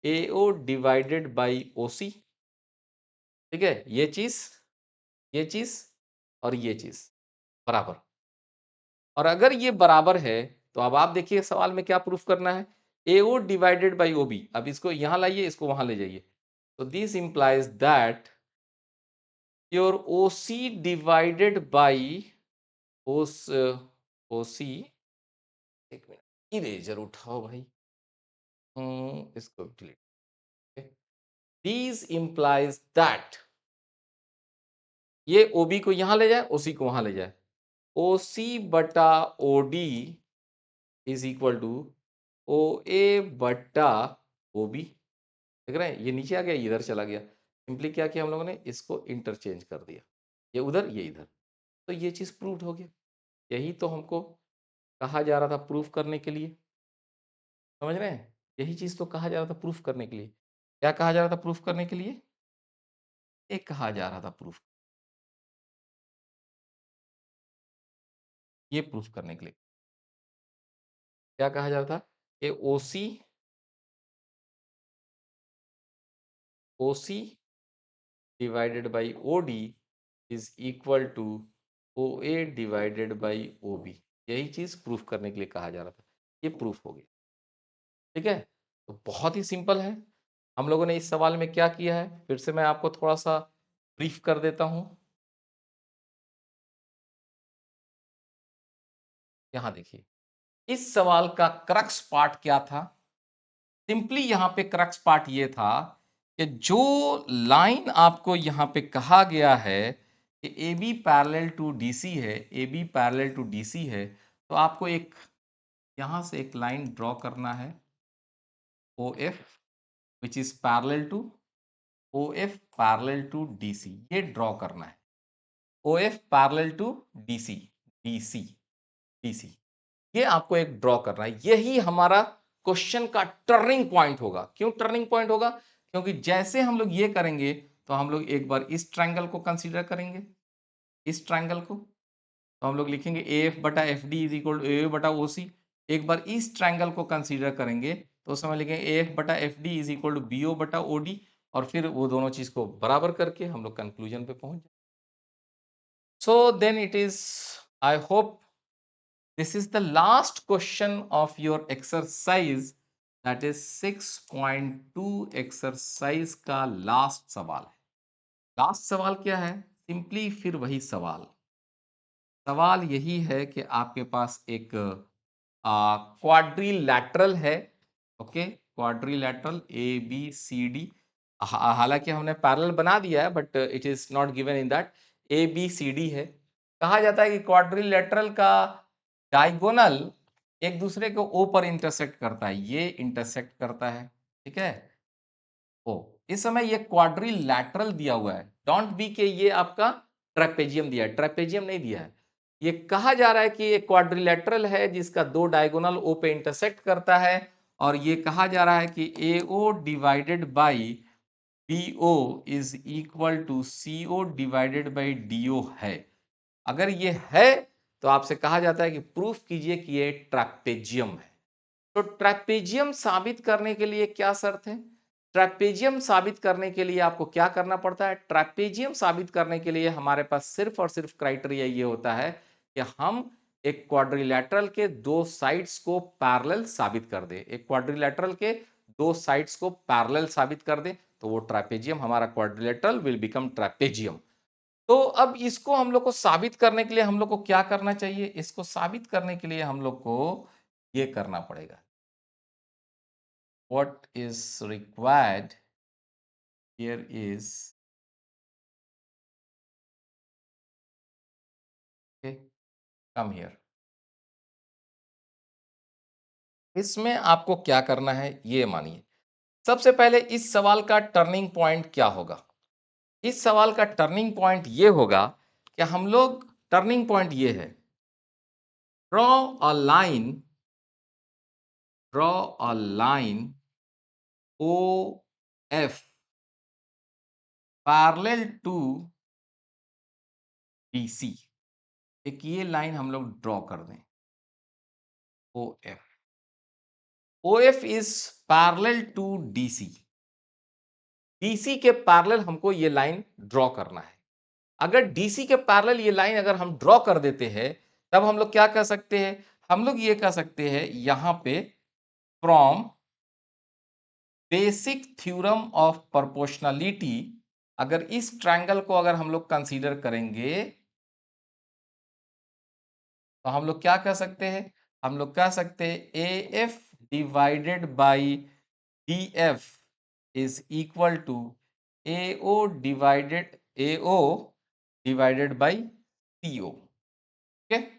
Speaker 1: AO divided by OC। ठीक है, ये चीज और ये चीज बराबर, और अगर ये बराबर है तो अब आप देखिए सवाल में क्या प्रूफ करना है, AO डिवाइडेड बाई OB। अब इसको यहां लाइए, इसको वहां ले जाइए, तो this implies that your OC divided by OC, एक मिनट इरेजर उठाओ भाई, इसको डिलीट, दिस इंप्लाइज दैट ये OB को यहां ले जाए, OC को वहां ले जाए, OC बटा OD is equal to OA बटा OB। देख रहे हैं, ये नीचे आ गया, इधर चला गया, सिंपली क्या किया हम लोगों ने, इसको इंटरचेंज कर दिया, ये उधर ये इधर, तो ये चीज प्रूव हो गया। यही तो हमको कहा जा रहा था प्रूफ करने के लिए, समझ रहे हैं, यही चीज तो कहा जा रहा था प्रूफ करने के लिए। क्या कहा जा रहा था प्रूफ करने के लिए, एक कहा जा रहा था प्रूफ, ये प्रूफ करने के लिए क्या कहा जा रहा था, कि OC divided by OD is equal to OA divided by OB। यही चीज प्रूफ करने के लिए कहा जा रहा था, ये प्रूफ हो गया। ठीक है, तो बहुत ही सिंपल है। हम लोगों ने इस सवाल में क्या किया है, फिर से मैं आपको थोड़ा सा ब्रीफ कर देता हूं। यहां देखिए, इस सवाल का क्रक्स पार्ट क्या था, सिंपली यहां पे क्रक्स पार्ट ये था कि जो लाइन आपको यहां पे कहा गया है कि A B parallel to DC है, A B parallel to DC है, तो आपको एक यहां से एक लाइन ड्रॉ करना है, O F which is parallel to, O F parallel to DC, ये ड्रॉ करना है, O F parallel to DC, DC, DC, ये आपको एक ड्रॉ करना है। यही हमारा क्वेश्चन का टर्निंग पॉइंट होगा। क्यों टर्निंग पॉइंट होगा, क्योंकि जैसे हम लोग ये करेंगे तो हम लोग एक बार इस ट्रायंगल को कंसीडर करेंगे, इस ट्रायंगल को, तो हम लोग लिखेंगे ए एफ बटा F D is equal to A बटा ओ सी। एक बार इस ट्रायंगल को कंसीडर करेंगे तो उस समय लिखेंगे ए एफ बटा F D is equal to B O बटा ओ डी, और फिर वो दोनों चीज को बराबर करके हम लोग कंक्लूजन पे पहुंच जाए। So then it is, I hope this is the last question of your exercise, that is 6.2 exercise का लास्ट सवाल है। लास्ट सवाल क्या है, सिंपली फिर वही सवाल, सवाल यही है कि आपके पास एक क्वाड्रिलैटरल है, okay, quadrilateral A B C D, हालांकि हमने पैरेलल बना दिया है but it is not given in that, A B C D है। कहा जाता है कि क्वाड्रिलैटरल का डायगोनल एक दूसरे को ओ पर इंटरसेक्ट करता है, ये इंटरसेक्ट करता है, ठीक है, ओ, इस समय ये क्वाड्रिलैटरल दिया हुआ है, डोंट बी के ये आपका ट्रेपेजियम दिया है, ट्रेपेजियम नहीं दिया है। ये कहा जा रहा है कि ये क्वाड्रिलैटरल है जिसका 2 डायगोनल ओ पे इंटरसेक्ट करता है, और ये कहा जा रहा है कि AO divided by BO is equal to CO divided by DO है। अगर ये है तो आपसे कहा जाता है कि प्रूफ कीजिए कि ये ट्रैपेजियम है। तो ट्रैपेजियम साबित करने के लिए क्या शर्त है? ट्रैपेजियम साबित करने के लिए आपको क्या करना पड़ता है? ट्रैपेजियम साबित करने के लिए हमारे पास सिर्फ और सिर्फ क्राइटेरिया ये होता है कि हम एक क्वाड्रिलैटरल के दो साइड्स को पैरेलल साबित कर दें। एक क्वाड्रिलैटरल के दो साइड्स को पैरेलल साबित कर दें तो वो ट्रैपेजियम हमारा क्वाड्रिलैटरल विल बिकम ट्रैपेजियम। तो अब इसको हम लोग को साबित करने के लिए हम लोग को क्या करना चाहिए? इसको साबित करने के लिए हम लोग को ये करना पड़ेगा। What is required here is, okay, come here. इसमें आपको क्या करना है ये मानिए। सबसे पहले इस सवाल का टर्निंग पॉइंट क्या होगा? इस सवाल का टर्निंग पॉइंट ये होगा कि हम लोग, टर्निंग पॉइंट ये है, draw a line, draw a line O F parallel to BC। एक ये लाइन हम लोग ड्रॉ कर दें, O F. OF is parallel to DC। DC के पैरेलल हमको ये लाइन ड्रॉ करना है। अगर DC के पैरेलल ये लाइन अगर हम ड्रॉ कर देते हैं तब हम लोग क्या कह सकते हैं? हम लोग ये कह सकते हैं यहां पे, from basic theorem of proportionality, अगर इस ट्रायंगल को अगर हम लोग कंसीडर करेंगे तो हम लोग क्या कह सकते हैं? हम लोग कह सकते हैं AF divided by DF is equal to AO divided by CO। okay,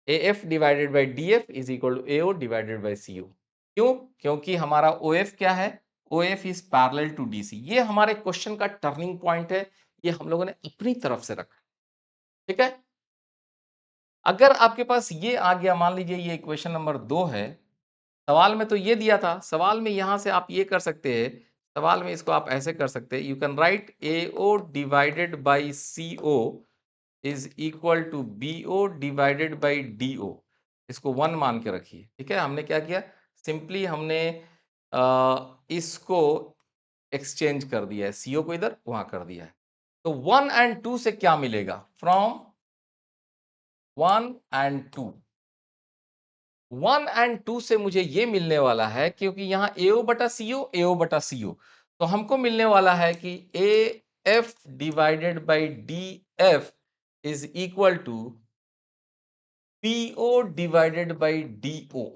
Speaker 1: AF divided by DF is equal to AO divided by CO। क्यों? क्योंकि हमारा OF क्या है? OF is parallel to DC। ये हमारे क्वेश्चन का टर्निंग पॉइंट है, ये हम लोगों ने अपनी तरफ से रखा। ठीक है, अगर आपके पास ये आ गया, मान लीजिए ये इक्वेशन नंबर 2 है, सवाल में तो ये दिया था, सवाल में यहां से आप ये कर सकते हैं, सवाल में इसको आप ऐसे कर सकते हैं, you can write AO divided by CO is equal to BO divided by DO। इसको 1 मान के रखिए। ठीक है, हमने क्या किया, सिंपली हमने इसको एक्सचेंज कर दिया है, CO को इधर वहां कर दिया है। तो 1 एंड 2 से क्या मिलेगा? फ्रॉम 1 एंड 2, 1 एंड 2 से मुझे ये मिलने वाला है, क्योंकि यहाँ AO बटा CO, AO बटा CO, तो हमको मिलने वाला है कि AF divided by DF is equal to PO divided by DO।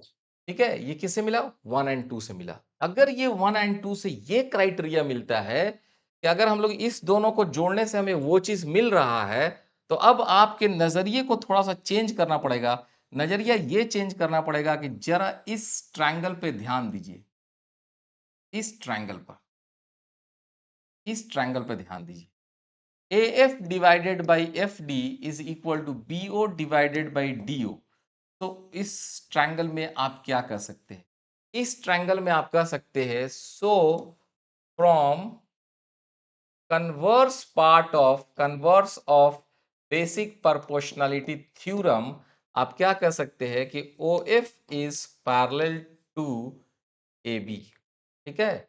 Speaker 1: ठीक है, ये किससे मिला? 1 एंड 2 से मिला। अगर ये 1 एंड 2 से ये क्राइटेरिया मिलता है कि अगर हम लोग इस दोनों को जोड़ने से हमें वो चीज मिल रहा है, तो अब आपके नजरिए को थोड़ा सा चेंज करना पड़ेगा। नजरिया ये चेंज करना पड़ेगा कि जरा इस ट्रायंगल पे ध्यान दीजिए, इस ट्रायंगल पर, इस ट्रायंगल पे ध्यान दीजिए। AF divided by FD is equal to BO divided by DO। तो इस ट्रायंगल में आप क्या कर सकते हैं? इस ट्रायंगल में आप कह सकते हैं, so from converse of basic proportionality theorem, आप क्या कह सकते हैं कि OF is parallel to AB। ठीक है,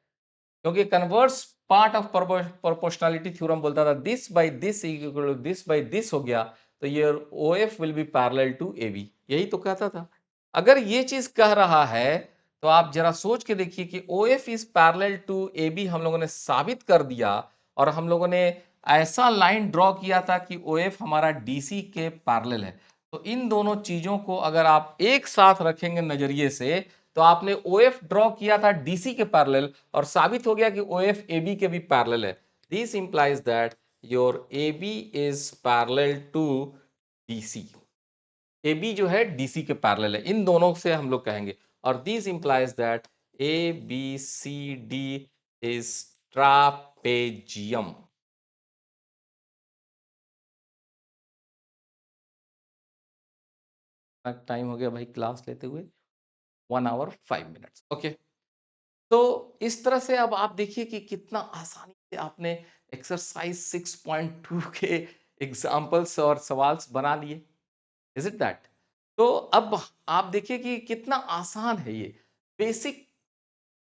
Speaker 1: क्योंकि converse part of proportionality theorem बोलता था this by this equal to this by this हो गया, तो ये OF will be parallel to AB, यही तो कहता था। अगर ये चीज कह रहा है तो आप जरा सोच के देखिए कि OF is parallel to AB हम लोगों ने साबित कर दिया, और हम लोगों ने ऐसा लाइन ड्रॉ किया था कि OF हमारा DC के पैरेलल है। तो इन दोनों चीजों को अगर आप एक साथ रखेंगे नजरिए से, तो आपने OF ड्रॉ किया था DC के पैरेलल, और साबित हो गया कि OF AB के भी पैरेलल है। This implies that your AB is parallel to DC। AB जो है DC के पैरेलल है, इन दोनों से हम लोग कहेंगे। और this implies that ABCD is trapezium. Time हो गया भाई क्लास लेते हुए 1 hour 5 minutes। ओके, तो इस तरह से अब आप देखिए कि कितना आसानी से आपने एक्सरसाइज 6.2 के एग्जाम्पल्स और सवाल बना लिए। Is it that? तो अब आप देखिए कि कितना आसान है ये basic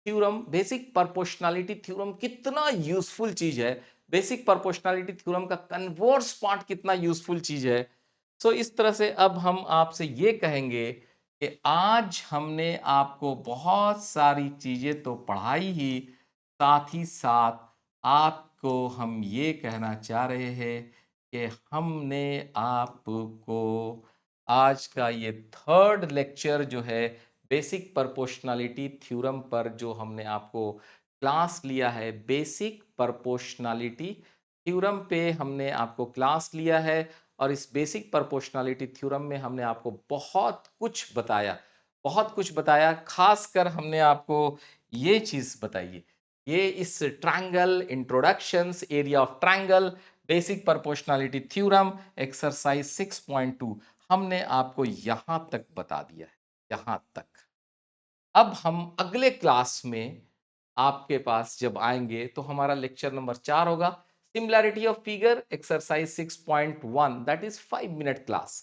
Speaker 1: theorem, basic proportionality theorem कितना यूजफुल चीज है। बेसिक प्रोपोर्शनैलिटी थ्योरम का कन्वर्स पार्ट कितना यूजफुल चीज है। सो इस तरह से अब हम आपसे ये कहेंगे कि आज हमने आपको बहुत सारी चीजें तो पढ़ाई ही, साथ ही साथ आपको हम ये कहना चाह रहे हैं कि हमने आपको आज का ये थर्ड लेक्चर जो है बेसिक प्रोपोर्शनैलिटी थ्योरम पर जो हमने आपको क्लास लिया है, बेसिक प्रोपोर्शनैलिटी थ्योरम पे हमने आपको क्लास लिया है। और इस बेसिक प्रोपोर्शनैलिटी थ्योरम में हमने आपको बहुत कुछ बताया, बहुत कुछ बताया। खासकर हमने आपको ये चीज बताई है, ये इस triangle introductions, area of triangle, basic proportionality theorem, exercise 6.2 हमने आपको यहां तक बता दिया है, यहां तक। अब हम अगले क्लास में आपके पास जब आएंगे तो हमारा लेक्चर नंबर 4 होगा, similarity of figure, exercise 6.1, that is 5 minute class.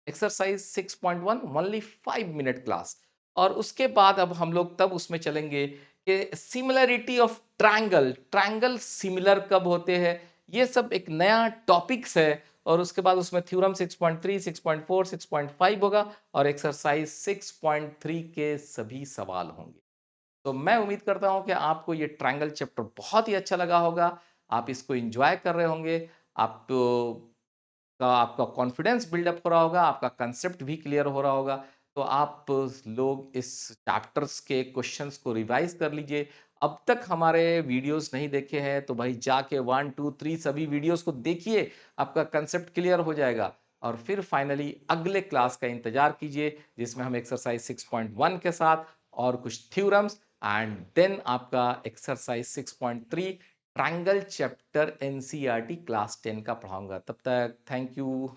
Speaker 1: Exercise 6.1 only 5 minute class. और उसके बाद अब हम लोग तब उसमें चलेंगे कि similarity of triangle, triangle similar कब होते हैं, ये सब एक नया टॉपिक्स है। और उसके बाद उसमें थ्योरम 6.3, 6.4, 6.5 होगा और एक्सरसाइज 6.3 के सभी सवाल होंगे। तो मैं उम्मीद करता हूं कि आपको ये ट्रायंगल चैप्टर बहुत ही अच्छा लगा होगा, आप इसको एंजॉय कर रहे होंगे, आप का आपका कॉन्फिडेंस बिल्डअप हो रहा होगा, आपका कंसेप्ट भी क्लियर हो रहा होगा। तो आप लोग इस चैप्टर्स के क्वेश्चंस को रिवाइज कर लीजिए। अब तक हमारे वीडियोस नहीं देखे हैं तो भाई जाके 1 2 3 सभी वीडियोस को देखिए, आपका कंसेप्ट क्लियर हो जाएगा। और फिर फाइनली अगले क्लास का इंतजार कीजिए जिसमें हम एक्सरसाइज 6.1 के साथ और कुछ थ्योरम्स एंड देन आपका exercise 6.3 triangle chapter NCERT class 10 का पढ़ाऊंगा। तब तक थैंक यू।